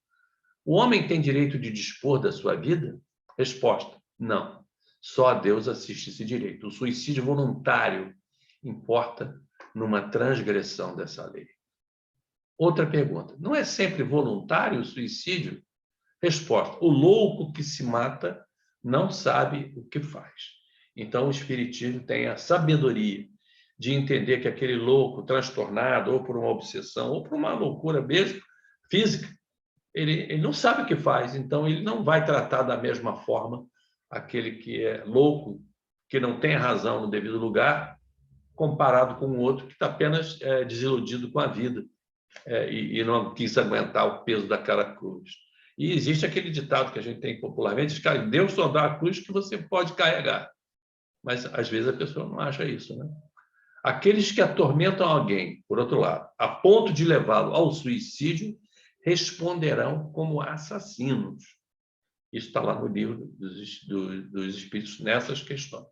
O homem tem direito de dispor da sua vida? Resposta: não. Só a Deus assiste esse direito. O suicídio voluntário importa numa transgressão dessa lei. Outra pergunta: não é sempre voluntário o suicídio? Resposta: o louco que se mata não sabe o que faz. Então, o Espiritismo tem a sabedoria de entender que aquele louco, transtornado, ou por uma obsessão, ou por uma loucura mesmo, física, ele não sabe o que faz, então ele não vai tratar da mesma forma aquele que é louco, que não tem razão no devido lugar, comparado com o outro que está apenas desiludido com a vida e não quis aguentar o peso daquela cruz. E existe aquele ditado que a gente tem popularmente, que Deus só dá a cruz que você pode carregar. Mas, às vezes, a pessoa não acha isso, né? Aqueles que atormentam alguém, por outro lado, a ponto de levá-lo ao suicídio, responderão como assassinos. Isso está lá no livro dos Espíritos, nessas questões.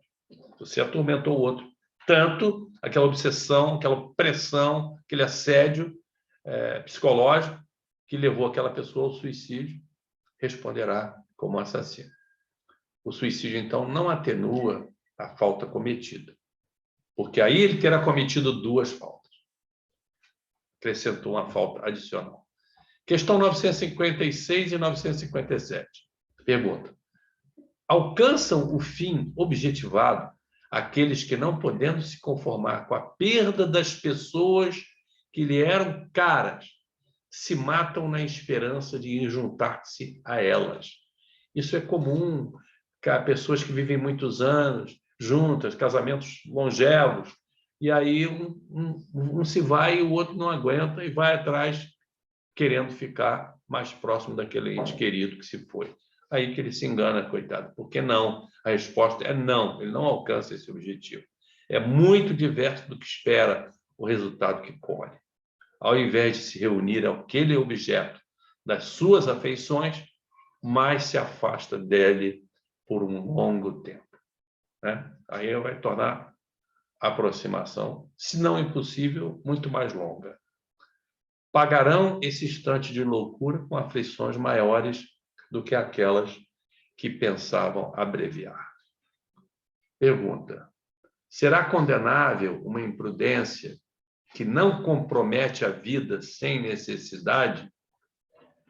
Você atormentou o outro, tanto aquela obsessão, aquela pressão, aquele assédio psicológico que levou aquela pessoa ao suicídio, responderá como assassino. O suicídio, então, não atenua a falta cometida, porque aí ele terá cometido duas faltas. Acrescentou uma falta adicional. Questão 956 e 957. Pergunta: alcançam o fim objetivado aqueles que, não podendo se conformar com a perda das pessoas que lhe eram caras, se matam na esperança de ir juntar-se a elas? Isso é comum, pessoas que vivem muitos anos juntas, casamentos longevos, e aí um se vai e o outro não aguenta e vai atrás querendo ficar mais próximo daquele ente querido que se foi. Aí que ele se engana, coitado. Por que não? A resposta é não, ele não alcança esse objetivo. É muito diverso do que espera o resultado que colhe. Ao invés de se reunir àquele objeto das suas afeições, mais se afasta dele por um longo tempo. Né? Aí vai tornar a aproximação, se não impossível, muito mais longa. Pagarão esse instante de loucura com aflições maiores do que aquelas que pensavam abreviar. Pergunta: será condenável uma imprudência que não compromete a vida sem necessidade?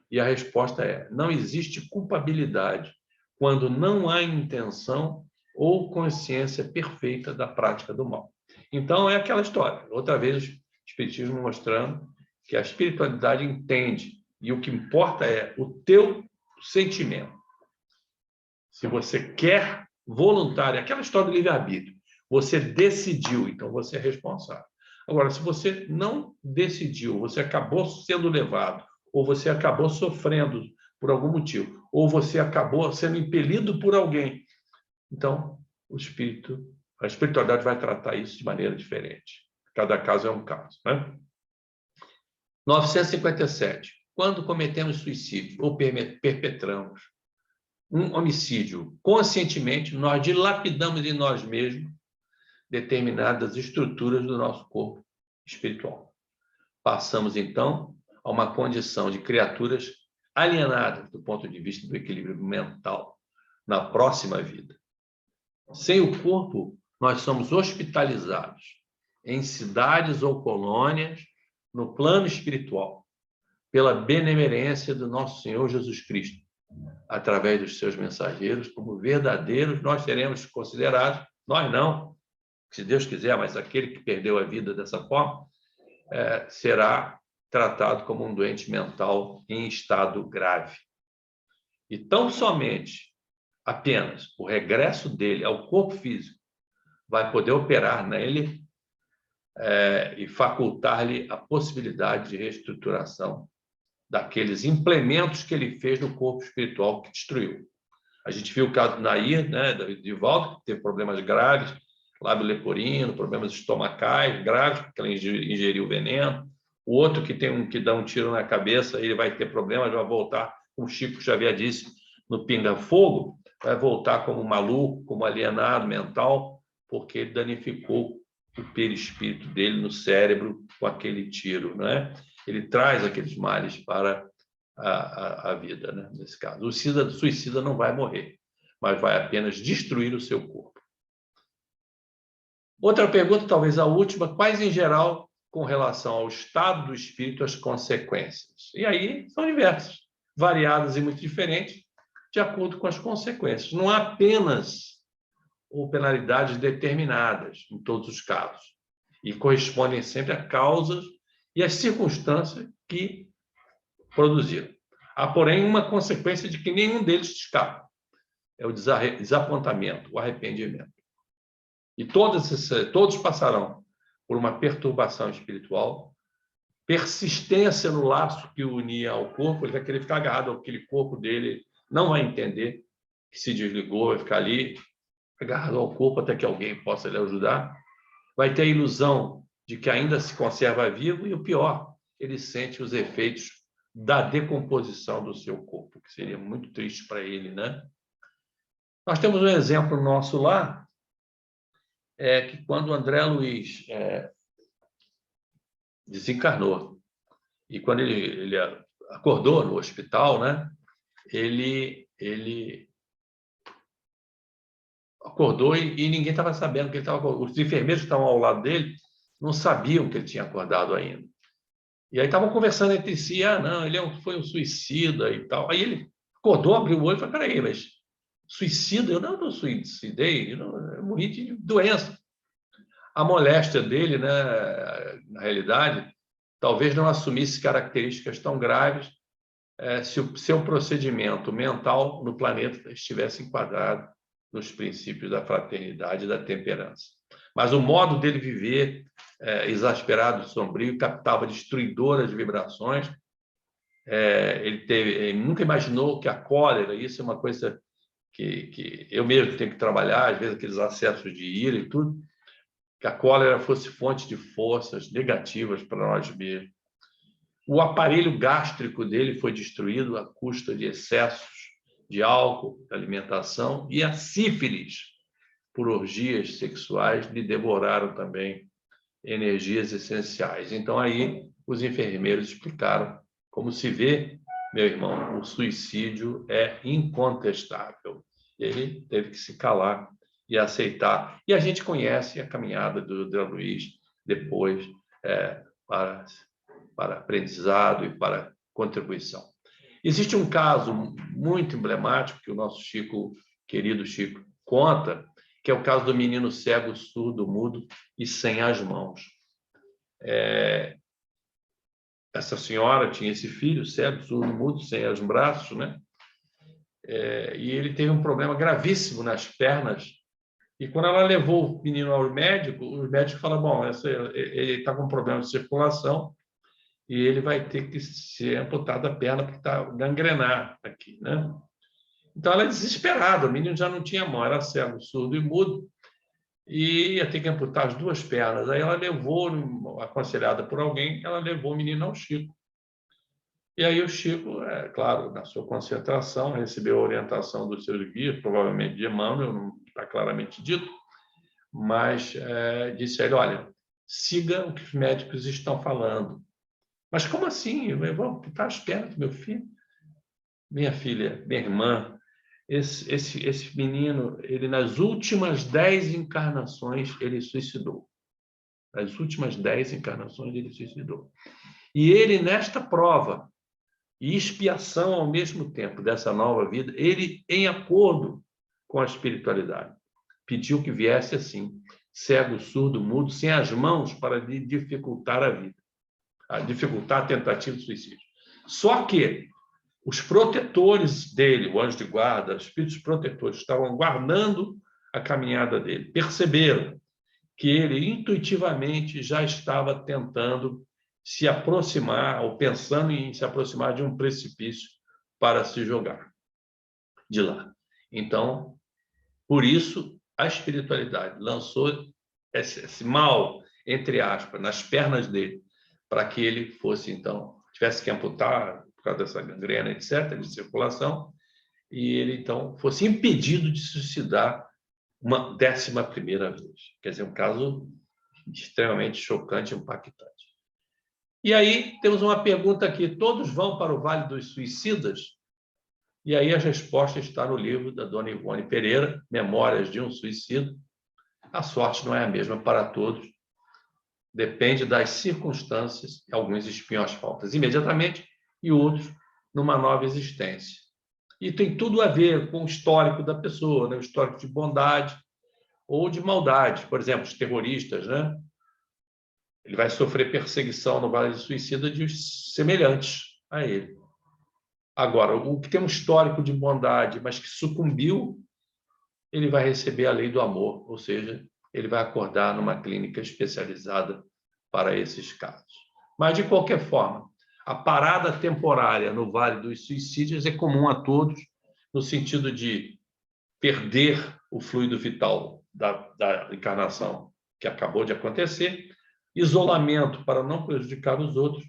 E a resposta é: não existe culpabilidade quando não há intenção ou consciência perfeita da prática do mal. Então, é aquela história. Outra vez, o Espiritismo mostrando que a espiritualidade entende, e o que importa é o teu sentimento. Se você quer voluntário, aquela história do livre-arbítrio, você decidiu, então você é responsável. Agora, se você não decidiu, você acabou sendo levado, ou você acabou sofrendo por algum motivo, ou você acabou sendo impelido por alguém, então a espiritualidade vai tratar isso de maneira diferente. Cada caso é um caso, né? 957. Quando cometemos suicídio ou perpetramos um homicídio conscientemente, nós dilapidamos em nós mesmos determinadas estruturas do nosso corpo espiritual. Passamos, então, a uma condição de criaturas alienadas do ponto de vista do equilíbrio mental na próxima vida. Sem o corpo, nós somos hospitalizados em cidades ou colônias no plano espiritual, pela benemerência do nosso Senhor Jesus Cristo, através dos seus mensageiros, como verdadeiros, nós seremos considerados, nós não, se Deus quiser, mas aquele que perdeu a vida dessa forma, será tratado como um doente mental em estado grave. E tão somente, apenas, o regresso dele ao corpo físico vai poder operar nele e facultar-lhe a possibilidade de reestruturação daqueles implementos que ele fez no corpo espiritual que destruiu. A gente viu o caso do Nair, né, de Valdo, que teve problemas graves, lábio leporino, problemas estomacais graves, porque ela ingeriu veneno. O outro que dá um tiro na cabeça, ele vai ter problemas, vai voltar, como o Chico já havia dito, no pinga-fogo, vai voltar como maluco, como alienado mental, porque ele danificou o perispírito dele no cérebro com aquele tiro, né? Ele traz aqueles males para a vida, né? Nesse caso. O suicida não vai morrer, mas vai apenas destruir o seu corpo. Outra pergunta, talvez a última: quais, em geral, com relação ao estado do espírito, as consequências? E aí são diversas, variadas e muito diferentes, de acordo com as consequências. Não há penas ou penalidades determinadas em todos os casos. e correspondem sempre a causas e às circunstâncias que produziram. Há, porém, uma consequência de que nenhum deles escapa. É o desapontamento, o arrependimento. E todos passarão por uma perturbação espiritual, persistência no laço que o unia ao corpo. Ele vai querer ficar agarrado àquele corpo dele, não vai entender que se desligou, vai ficar ali agarrado ao corpo até que alguém possa lhe ajudar. Vai ter a ilusão de que ainda se conserva vivo e, o pior, ele sente os efeitos da decomposição do seu corpo, que seria muito triste para ele, né? Nós temos um exemplo nosso lá, que quando o André Luiz desencarnou, e quando ele acordou no hospital, né? Ele acordou e ninguém estava sabendo que ele estava acordado. Os enfermeiros que estavam ao lado dele não sabiam que ele tinha acordado ainda. E aí estavam conversando entre si, não, ele foi um suicida e tal. Aí ele acordou, abriu o olho e falou, peraí, mas suicida? Eu não suicidei, eu morri de doença. A moléstia dele, né, na realidade, talvez não assumisse características tão graves se o seu procedimento mental no planeta estivesse enquadrado nos princípios da fraternidade e da temperança. Mas o modo dele viver, exasperado, sombrio, captava destruidoras vibrações. Ele nunca imaginou que a cólera, isso é uma coisa que eu mesmo tenho que trabalhar, às vezes aqueles acessos de ira e tudo, que a cólera fosse fonte de forças negativas para nós mesmos. O aparelho gástrico dele foi destruído à custa de excessos de álcool, de alimentação, e a sífilis, por orgias sexuais, lhe devoraram também energias essenciais. Então, aí, os enfermeiros explicaram como se vê, meu irmão, o suicídio é incontestável. Ele teve que se calar e aceitar. E a gente conhece a caminhada do André Luiz depois para aprendizado e para contribuição. Existe um caso muito emblemático que o nosso Chico, querido Chico, conta, que é o caso do menino cego, surdo, mudo e sem as mãos. Essa senhora tinha esse filho cego, surdo, mudo, sem os braços, né? E ele teve um problema gravíssimo nas pernas. E quando ela levou o menino ao médico, os médicos falaram, bom, ele está com problema de circulação e ele vai ter que ser amputado a perna porque está gangrenar aqui, né? Então, ela é desesperada, o menino já não tinha mão, era cego, surdo e mudo, e ia ter que amputar as duas pernas. Aí ela levou, aconselhada por alguém, ela levou o menino ao Chico. E aí o Chico, claro, na sua concentração, recebeu a orientação dos seus guias, provavelmente de Emmanuel, não está claramente dito, mas disse a ele, olha, siga o que os médicos estão falando. Mas como assim? Eu vou amputar as pernas do meu filho? Minha filha, minha irmã, esse menino, ele nas últimas 10 encarnações, ele suicidou. Nas últimas 10 encarnações, ele suicidou. E ele, nesta prova e expiação ao mesmo tempo dessa nova vida, ele, em acordo com a espiritualidade, pediu que viesse assim, cego, surdo, mudo, sem as mãos, para lhe dificultar a vida, dificultar a tentativa de suicídio. Só que os protetores dele, o anjo de guarda, os espíritos protetores, estavam guardando a caminhada dele, perceberam que ele intuitivamente já estava tentando se aproximar, ou pensando em se aproximar de um precipício para se jogar de lá. Então, por isso, a espiritualidade lançou esse mal, entre aspas, nas pernas dele, para que ele fosse, então, tivesse que amputar por causa dessa gangrena, etc., de circulação, e ele, então, fosse impedido de suicidar uma 11ª vez. Quer dizer, um caso extremamente chocante e impactante. E aí, temos uma pergunta aqui, todos vão para o Vale dos Suicidas? E aí a resposta está no livro da dona Ivone Pereira, Memórias de um Suicida. A sorte não é a mesma para todos, depende das circunstâncias, alguns espiam as faltas imediatamente e outros numa nova existência. E tem tudo a ver com o histórico da pessoa, né? O histórico de bondade ou de maldade. Por exemplo, os terroristas, né? ele vai sofrer perseguição no Vale do Suicida de semelhantes a ele. Agora, o que tem um histórico de bondade, mas que sucumbiu, ele vai receber a lei do amor, ou seja, ele vai acordar numa clínica especializada para esses casos. Mas, de qualquer forma, a parada temporária no Vale dos Suicídios é comum a todos, no sentido de perder o fluido vital da encarnação que acabou de acontecer, isolamento para não prejudicar os outros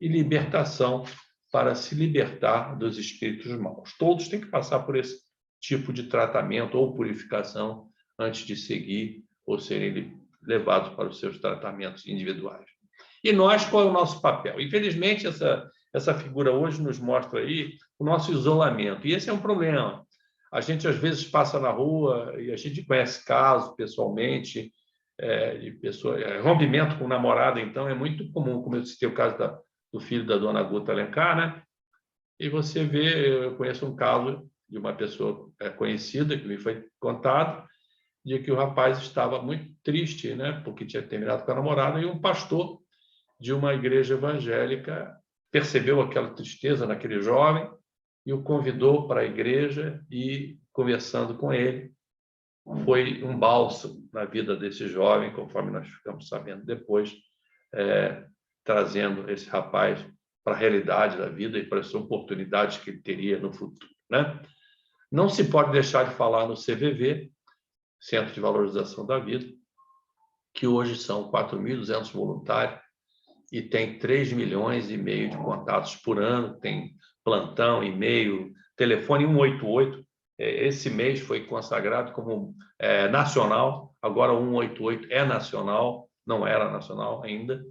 e libertação para se libertar dos espíritos maus. Todos têm que passar por esse tipo de tratamento ou purificação antes de seguir ou serem levados para os seus tratamentos individuais. E nós, qual é o nosso papel? Infelizmente, essa figura hoje nos mostra aí o nosso isolamento. E esse é um problema. A gente, às vezes, passa na rua e a gente conhece casos pessoalmente, de pessoa, rompimento com namorada, então, é muito comum, como eu citei o caso do filho da dona Guta Alencar, né? E você vê, eu conheço um caso de uma pessoa conhecida, que me foi contado, de que o rapaz estava muito triste, né? Porque tinha terminado com a namorada, e um pastor de uma igreja evangélica percebeu aquela tristeza naquele jovem e o convidou para a igreja e, conversando com ele, foi um bálsamo na vida desse jovem, conforme nós ficamos sabendo depois, trazendo esse rapaz para a realidade da vida e para as oportunidades que ele teria no futuro, né? Não se pode deixar de falar no CVV, Centro de Valorização da Vida, que hoje são 4.200 voluntários e tem 3,5 milhões de contatos por ano, tem plantão, e-mail, telefone 188. Esse mês foi consagrado como nacional, agora o 188 é nacional, não era nacional ainda,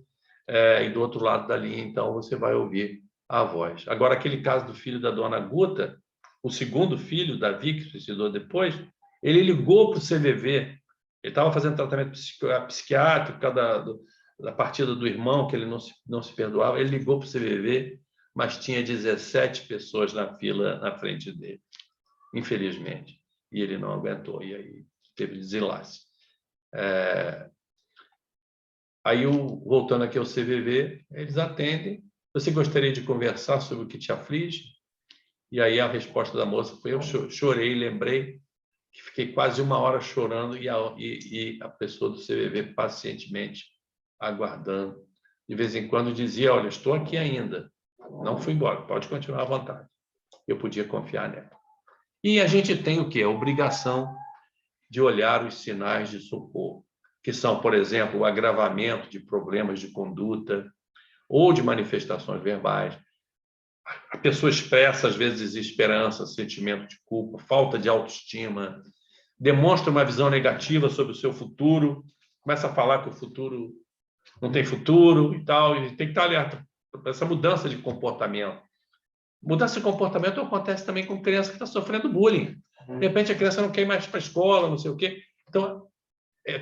e do outro lado da linha, então, você vai ouvir a voz. Agora, aquele caso do filho da dona Guta, o segundo filho, Davi, que se suicidou depois, ele ligou para o CVV, ele estava fazendo tratamento psiquiátrico por causa da partida do irmão, que ele não se perdoava, ele ligou para o CVV, mas tinha 17 pessoas na fila na frente dele, infelizmente, e ele não aguentou, e aí teve desenlace. Aí, voltando aqui ao CVV, eles atendem, você gostaria de conversar sobre o que te aflige? E aí a resposta da moça foi, eu chorei, lembrei, que fiquei quase 1 hora chorando e a pessoa do CVV pacientemente aguardando. De vez em quando dizia, olha, estou aqui ainda, não fui embora, pode continuar à vontade. Eu podia confiar nela. E a gente tem o quê? A obrigação de olhar os sinais de socorro, que são, por exemplo, o agravamento de problemas de conduta ou de manifestações verbais. A pessoa expressa, às vezes, desesperança, sentimento de culpa, falta de autoestima, demonstra uma visão negativa sobre o seu futuro, começa a falar que o futuro não tem futuro e tal, e tem que estar alerta para essa mudança de comportamento. Mudança de comportamento acontece também com criança que está sofrendo bullying. De repente, a criança não quer ir mais para a escola, não sei o quê. Então,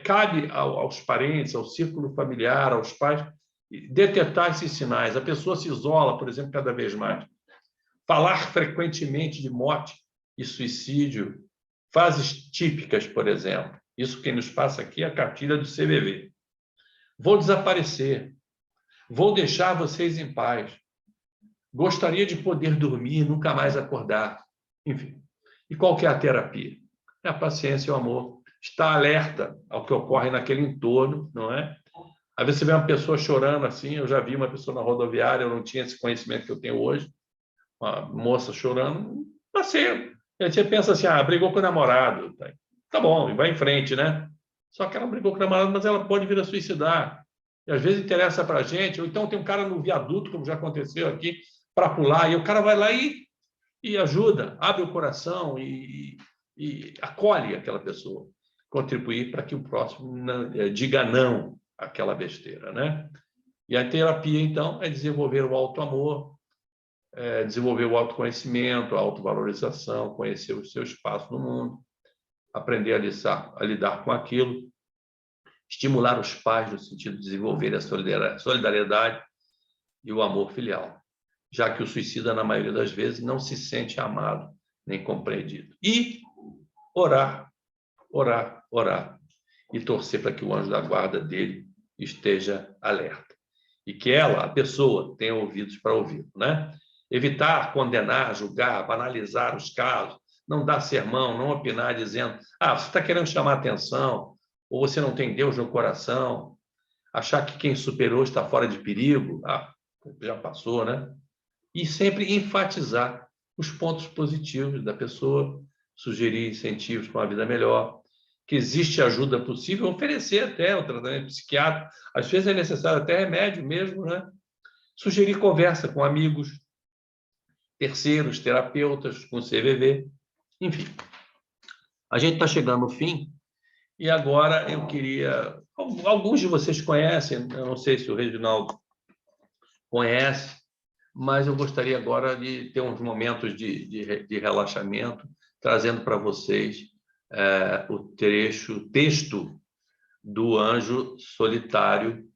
cabe aos parentes, ao círculo familiar, aos pais, detectar esses sinais. A pessoa se isola, por exemplo, cada vez mais. Falar frequentemente de morte e suicídio, fases típicas, por exemplo. Isso quem nos passa aqui é a cartilha do CVV. Vou desaparecer. Vou deixar vocês em paz. Gostaria de poder dormir e nunca mais acordar. Enfim. E qual que é a terapia? É a paciência e o amor. Estar alerta ao que ocorre naquele entorno, não é? Às vezes você vê uma pessoa chorando assim, eu já vi uma pessoa na rodoviária, eu não tinha esse conhecimento que eu tenho hoje, uma moça chorando, passeio. E aí você pensa assim, brigou com o namorado. Tá bom, vai em frente, né? Só que ela brigou com o namorado, mas ela pode vir a suicidar. E às vezes interessa para a gente, ou então tem um cara no viaduto, como já aconteceu aqui, para pular, e o cara vai lá e ajuda, abre o coração e acolhe aquela pessoa, contribuir para que o próximo diga não àquela besteira, né? E a terapia, então, é desenvolver o auto-amor, desenvolver o autoconhecimento, a autovalorização, conhecer o seu espaço no mundo, aprender a lidar com aquilo, estimular os pais no sentido de desenvolver a solidariedade e o amor filial, já que o suicida, na maioria das vezes, não se sente amado nem compreendido. E orar, orar, orar, e torcer para que o anjo da guarda dele esteja alerta. E que ela, a pessoa, tenha ouvidos para ouvir, né? Evitar condenar, julgar, banalizar os casos, não dar sermão, não opinar dizendo: você está querendo chamar atenção, ou você não tem Deus no coração, achar que quem superou está fora de perigo, já passou, né? E sempre enfatizar os pontos positivos da pessoa, sugerir incentivos para uma vida melhor, que existe ajuda possível, oferecer até o tratamento psiquiátrico, às vezes é necessário até remédio mesmo, né? Sugerir conversa com amigos, terceiros, terapeutas, com CVV, enfim. A gente está chegando ao fim e agora eu queria... Alguns de vocês conhecem, eu não sei se o Reginaldo conhece, mas eu gostaria agora de ter uns momentos de relaxamento, trazendo para vocês o texto do Anjo Solitário,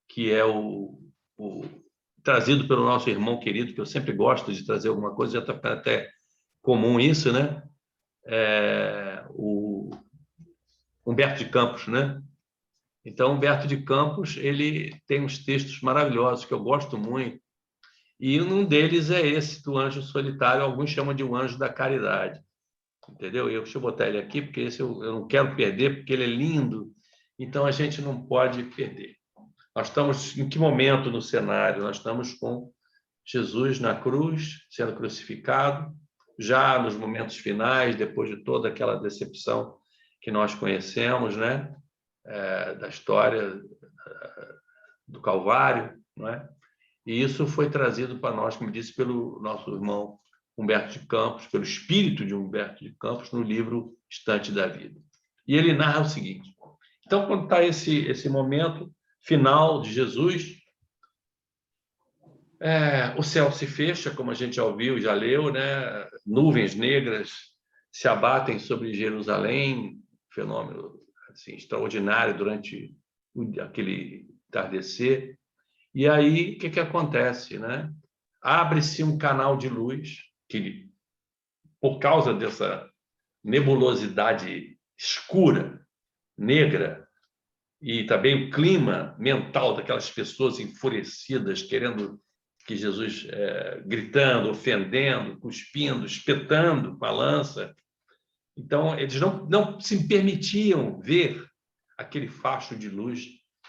que é trazido pelo nosso irmão querido, que eu sempre gosto de trazer alguma coisa, já está até comum isso, né? O Humberto de Campos, né? Então, Humberto de Campos, ele tem uns textos maravilhosos que eu gosto muito, e um deles é esse do Anjo Solitário, alguns chamam de um anjo da caridade, entendeu? Deixa eu botar ele aqui, porque esse eu não quero perder, porque ele é lindo, então a gente não pode perder. Nós estamos em que momento no cenário? Nós estamos com Jesus na cruz, sendo crucificado, já nos momentos finais, depois de toda aquela decepção que nós conhecemos, né? Da história do Calvário, não é? E isso foi trazido para nós, como disse, pelo nosso irmão Humberto de Campos, pelo espírito de Humberto de Campos, no livro Estante da Vida. E ele narra o seguinte: então, quando está esse momento final de Jesus, o céu se fecha, como a gente já ouviu, já leu, né? Nuvens negras se abatem sobre Jerusalém, fenômeno assim, extraordinário durante aquele entardecer. E aí, o que acontece, né? Abre-se um canal de luz que, por causa dessa nebulosidade escura, negra, e também o clima mental daquelas pessoas enfurecidas, querendo que Jesus, gritando, ofendendo, cuspindo, espetando com a lança. Então, eles não se permitiam ver aquele facho de luz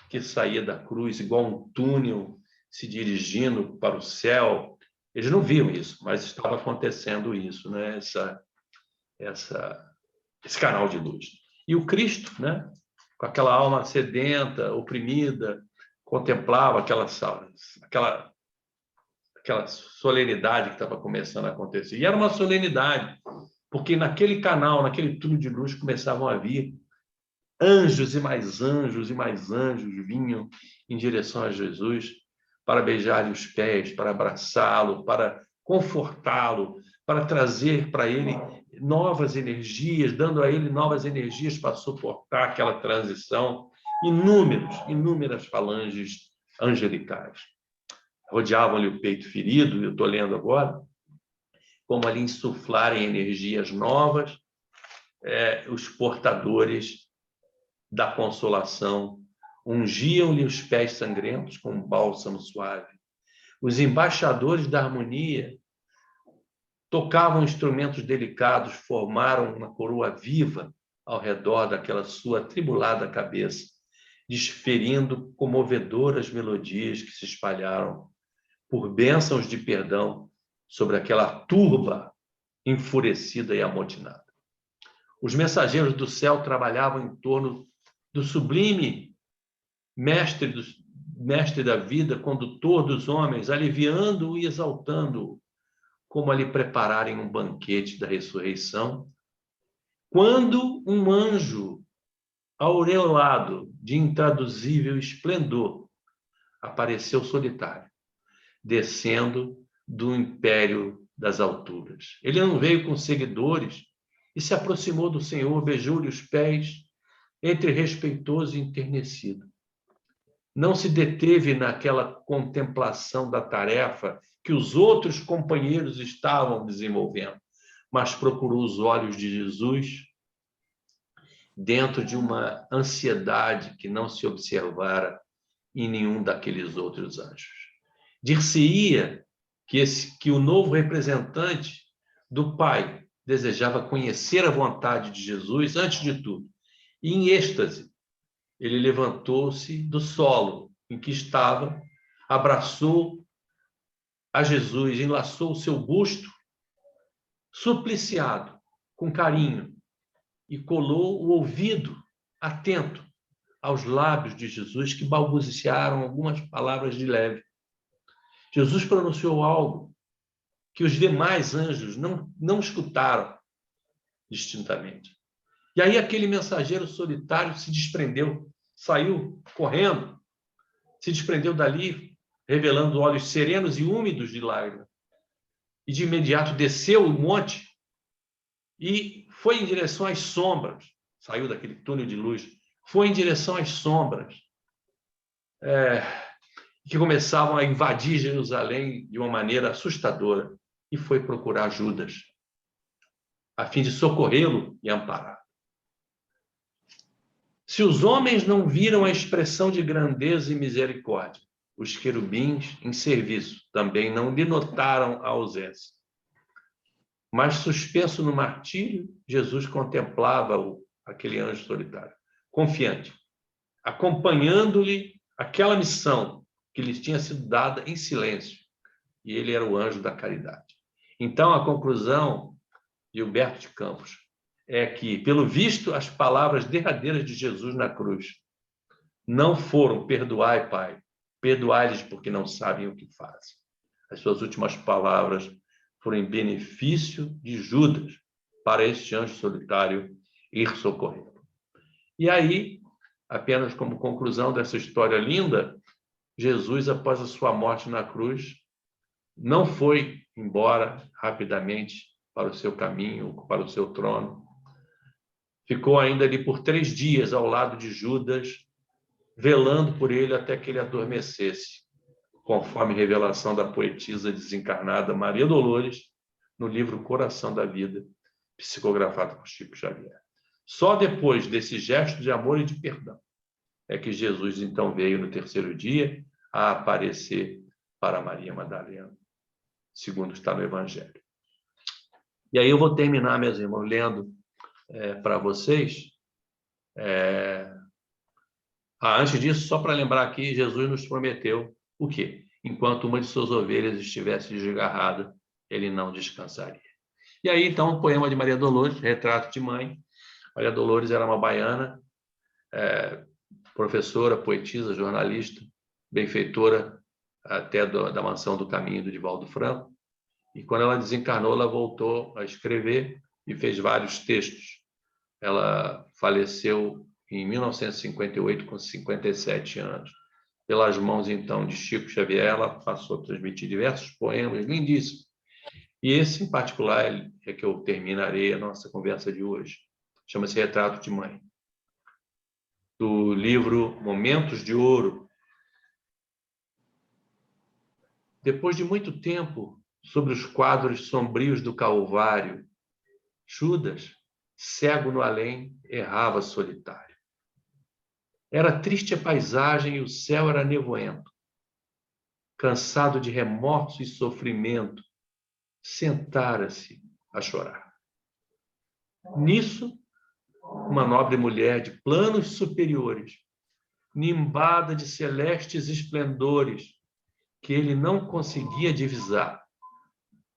que saía da cruz, igual um túnel se dirigindo para o céu. Eles não viam isso, mas estava acontecendo isso, né? Esse canal de luz. E o Cristo, né? Com aquela alma sedenta, oprimida, contemplava aquela solenidade que estava começando a acontecer. E era uma solenidade, porque naquele canal, naquele túnel de luz, começavam a vir anjos e mais anjos e mais anjos vinham em direção a Jesus para beijar-lhe os pés, para abraçá-lo, para confortá-lo, para trazer para ele novas energias, dando a ele novas energias para suportar aquela transição. Inúmeras falanges angelicais rodeavam-lhe o peito ferido, eu estou lendo agora, como ali insuflarem energias novas, os portadores da consolação ungiam-lhe os pés sangrentos com um bálsamo suave. Os embaixadores da harmonia tocavam instrumentos delicados, formaram uma coroa viva ao redor daquela sua atribulada cabeça, desferindo comovedoras melodias que se espalharam por bênçãos de perdão sobre aquela turba enfurecida e amotinada. Os mensageiros do céu trabalhavam em torno do sublime mestre da vida, condutor dos homens, aliviando-o e exaltando-o, como a lhe prepararem um banquete da ressurreição, quando um anjo, aureolado de intraduzível esplendor, apareceu solitário, descendo do império das alturas. Ele não veio com seguidores e se aproximou do Senhor, beijou-lhe os pés, entre respeitoso e enternecido. Não se deteve naquela contemplação da tarefa que os outros companheiros estavam desenvolvendo, mas procurou os olhos de Jesus dentro de uma ansiedade que não se observara em nenhum daqueles outros anjos. Dir-se-ia que o novo representante do Pai desejava conhecer a vontade de Jesus antes de tudo. E, em êxtase, ele levantou-se do solo em que estava, abraçou a Jesus, enlaçou o seu busto, supliciado, com carinho, e colou o ouvido, atento, aos lábios de Jesus, que balbuciaram algumas palavras de leve. Jesus pronunciou algo que os demais anjos não escutaram distintamente. E aí aquele mensageiro solitário se desprendeu, saiu correndo, se desprendeu dali, revelando olhos serenos e úmidos de lágrimas. E de imediato desceu o monte e foi em direção às sombras, saiu daquele túnel de luz, foi em direção às sombras, que começavam a invadir Jerusalém de uma maneira assustadora, e foi procurar Judas, a fim de socorrê-lo e amparar. Se os homens não viram a expressão de grandeza e misericórdia, os querubins em serviço também não lhe notaram a ausência. Mas, suspenso no martírio, Jesus contemplava aquele anjo solitário, confiante, acompanhando-lhe aquela missão que lhe tinha sido dada em silêncio. E ele era o anjo da caridade. Então, a conclusão de Humberto de Campos é que, pelo visto, as palavras derradeiras de Jesus na cruz não foram: perdoai, Pai, perdoai-lhes porque não sabem o que fazem. As suas últimas palavras foram em benefício de Judas, para este anjo solitário ir socorrê-lo. E aí, apenas como conclusão dessa história linda, Jesus, após a sua morte na cruz, não foi embora rapidamente para o seu caminho, para o seu trono. Ficou ainda ali por 3 dias ao lado de Judas, velando por ele até que ele adormecesse, conforme revelação da poetisa desencarnada Maria Dolores, no livro Coração da Vida, psicografado por Chico Xavier. Só depois desse gesto de amor e de perdão é que Jesus então veio no 3º dia a aparecer para Maria Madalena, segundo está no Evangelho. E aí eu vou terminar, meus irmãos, lendo para vocês. Antes disso, só para lembrar aqui, Jesus nos prometeu o quê? Enquanto uma de suas ovelhas estivesse desgarrada, ele não descansaria. E aí, então, o poema de Maria Dolores, Retrato de Mãe. Maria Dolores era uma baiana, professora, poetisa, jornalista, benfeitora até da Mansão do Caminho do Divaldo Franco. E quando ela desencarnou, ela voltou a escrever e fez vários textos. Ela faleceu em 1958, com 57 anos. Pelas mãos, então, de Chico Xavier, ela passou a transmitir diversos poemas lindíssimos. E esse, em particular, é que eu terminarei a nossa conversa de hoje. Chama-se Retrato de Mãe, do livro Momentos de Ouro. Depois de muito tempo, sobre os quadros sombrios do Calvário, Judas, cego no além, errava solitário. Era triste a paisagem e o céu era nevoento. Cansado de remorso e sofrimento, sentara-se a chorar. Nisso, uma nobre mulher de planos superiores, nimbada de celestes esplendores, que ele não conseguia divisar,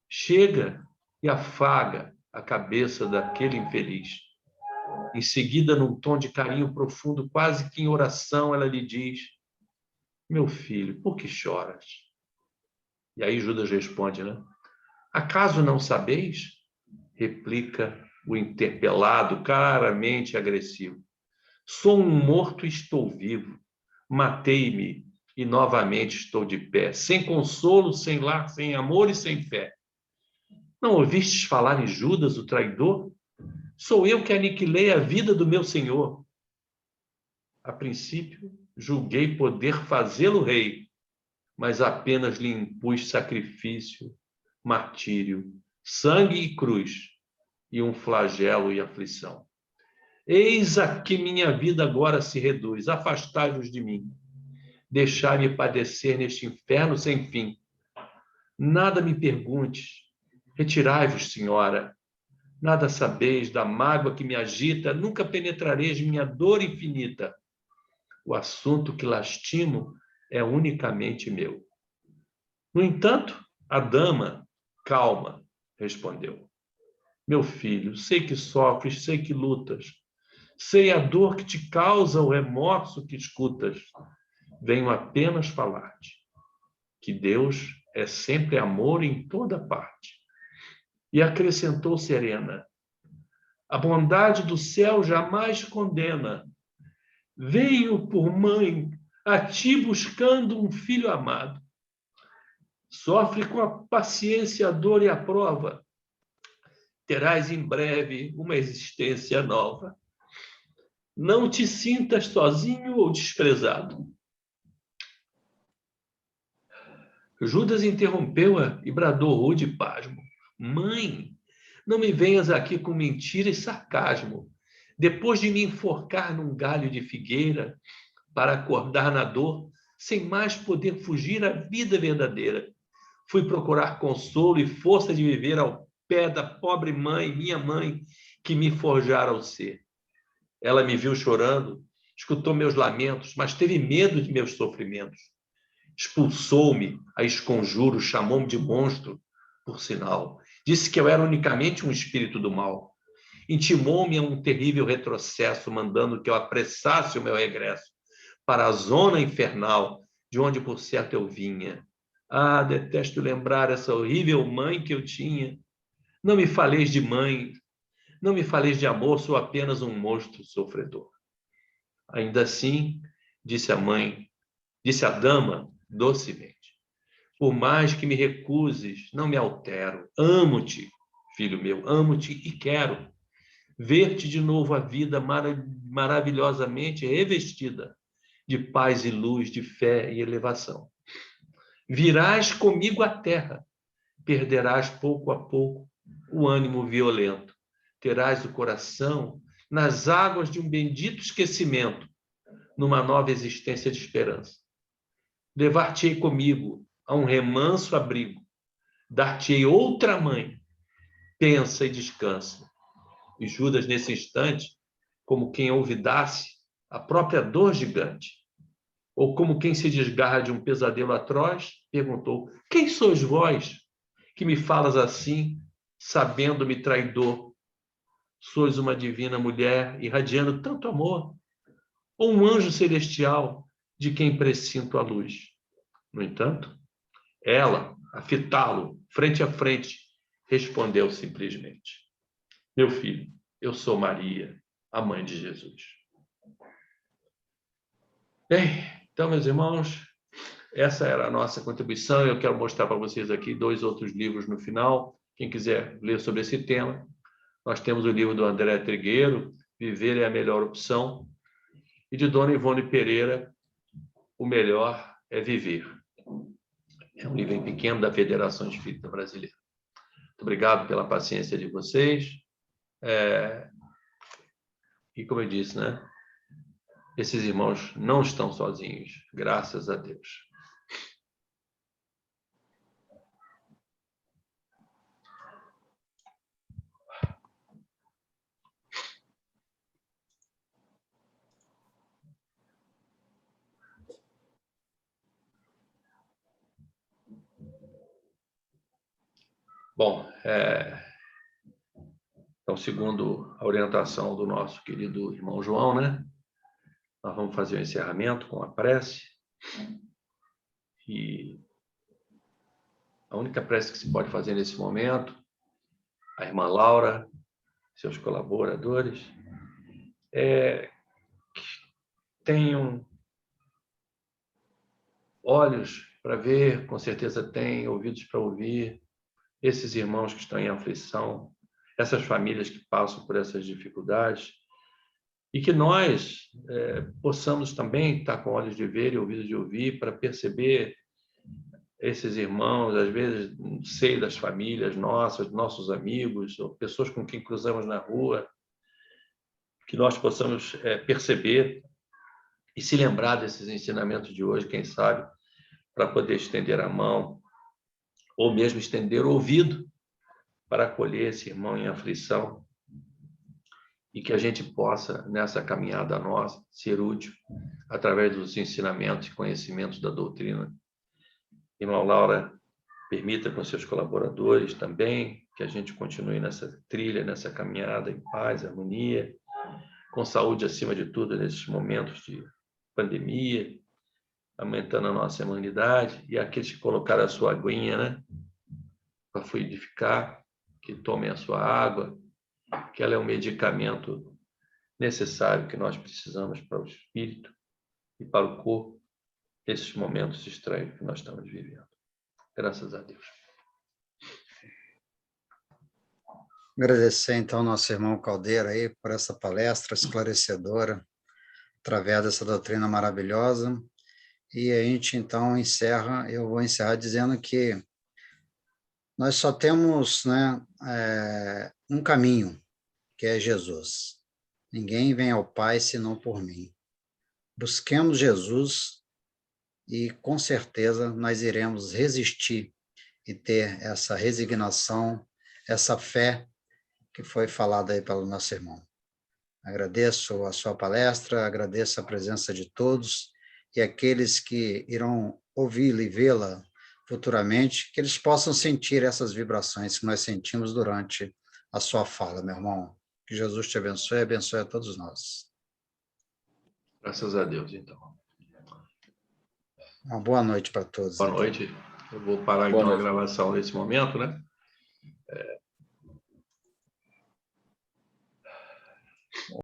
chega e afaga a cabeça daquele infeliz. Em seguida, num tom de carinho profundo, quase que em oração, ela lhe diz: meu filho, por que choras? E aí Judas responde, né? Acaso não sabeis? Replica o interpelado, claramente agressivo. Sou um morto e estou vivo. Matei-me e novamente estou de pé, sem consolo, sem lar, sem amor e sem fé. Não ouvistes falar em Judas, o traidor? Sou eu que aniquilei a vida do meu Senhor. A princípio, julguei poder fazê-lo rei, mas apenas lhe impus sacrifício, martírio, sangue e cruz, e um flagelo e aflição. Eis a que minha vida agora se reduz, afastai-vos de mim. deixai-me padecer neste inferno sem fim. Nada me perguntes, retirai-vos, senhora. Nada sabeis da mágoa que me agita, nunca penetrareis minha dor infinita. O assunto que lastimo é unicamente meu. No entanto, a dama, calma, respondeu. Meu filho, sei que sofres, sei que lutas, sei a dor que te causa o remorso que escutas. Venho apenas falar-te que Deus é sempre amor em toda parte. E acrescentou serena, a bondade do céu jamais condena. Venho por mãe a ti buscando um filho amado. Sofre com a paciência a dor e a prova. Terás em breve uma existência nova. Não te sintas sozinho ou desprezado. Judas interrompeu-a e bradou rude pasmo. Mãe, não me venhas aqui com mentira e sarcasmo. Depois de me enforcar num galho de figueira para acordar na dor, sem mais poder fugir à vida verdadeira, fui procurar consolo e força de viver ao pé da pobre mãe, minha mãe, que me forjara ao ser. Ela me viu chorando, escutou meus lamentos, mas teve medo de meus sofrimentos. Expulsou-me a esconjuro, chamou-me de monstro, por sinal. Disse que eu era unicamente um espírito do mal. Intimou-me a um terrível retrocesso, mandando que eu apressasse o meu regresso para a zona infernal, de onde, por certo, eu vinha. Ah, detesto lembrar essa horrível mãe que eu tinha. Não me faleis de mãe, não me faleis de amor, sou apenas um monstro sofredor. Ainda assim, disse a dama, docemente, por mais que me recuses, não me altero. Amo-te, filho meu, amo-te e quero ver-te de novo a vida maravilhosamente revestida de paz e luz, de fé e elevação. Virás comigo à terra, perderás pouco a pouco o ânimo violento, terás o coração nas águas de um bendito esquecimento, numa nova existência de esperança. Levar-te-ei comigo a um remanso abrigo, dar-te-ei outra mãe, pensa e descansa. E Judas, nesse instante, como quem olvidasse a própria dor gigante, ou como quem se desgarra de um pesadelo atroz, perguntou, quem sois vós que me falas assim, sabendo-me traidor? Sois uma divina mulher, irradiando tanto amor, ou um anjo celestial de quem presinto a luz? No entanto, ela, a fitá-lo, frente a frente, respondeu simplesmente, meu filho, eu sou Maria, a mãe de Jesus. Bem, então, meus irmãos, essa era a nossa contribuição. Eu quero mostrar para vocês aqui 2 outros livros no final. Quem quiser ler sobre esse tema, nós temos o livro do André Trigueiro, Viver é a Melhor Opção, e de Dona Ivone Pereira, O Melhor é Viver. É um livro pequeno da Federação Espírita Brasileira. Muito obrigado pela paciência de vocês. E como eu disse, né? Esses irmãos não estão sozinhos, graças a Deus. Bom, então, segundo a orientação do nosso querido irmão João, né? Nós vamos fazer o encerramento com a prece. E a única prece que se pode fazer nesse momento, a irmã Laura, seus colaboradores, que tenham olhos para ver, com certeza têm, ouvidos para ouvir, esses irmãos que estão em aflição, essas famílias que passam por essas dificuldades, e que nós possamos também estar com olhos de ver e ouvidos de ouvir para perceber esses irmãos, às vezes, no seio das famílias nossas, nossos amigos, ou pessoas com quem cruzamos na rua, que nós possamos perceber e se lembrar desses ensinamentos de hoje, quem sabe, para poder estender a mão, ou mesmo estender o ouvido para acolher esse irmão em aflição, e que a gente possa, nessa caminhada nossa, ser útil através dos ensinamentos e conhecimentos da doutrina. Irmã Laura, permita com seus colaboradores também que a gente continue nessa trilha, nessa caminhada em paz, harmonia, com saúde acima de tudo nesses momentos de pandemia, aumentando a nossa imunidade, e aqueles que colocaram a sua aguinha, né, para fluidificar, que tomem a sua água, que ela é um medicamento necessário que nós precisamos para o espírito e para o corpo, nesses momentos estranhos que nós estamos vivendo. Graças a Deus. Agradecer, então, nosso irmão Caldeira aí por essa palestra esclarecedora, através dessa doutrina maravilhosa. E a gente, então, encerra, eu vou encerrar dizendo que nós só temos, né, um caminho, que é Jesus. Ninguém vem ao Pai senão por mim. Busquemos Jesus e, com certeza, nós iremos resistir e ter essa resignação, essa fé que foi falada aí pelo nosso irmão. Agradeço a sua palestra, agradeço a presença de todos e aqueles que irão ouvi-la e vê-la futuramente, que eles possam sentir essas vibrações que nós sentimos durante a sua fala, meu irmão. Que Jesus te abençoe e abençoe a todos nós. Graças a Deus, então. Uma boa noite para todos. Boa noite. Eu vou parar, então, a gravação nesse momento, né?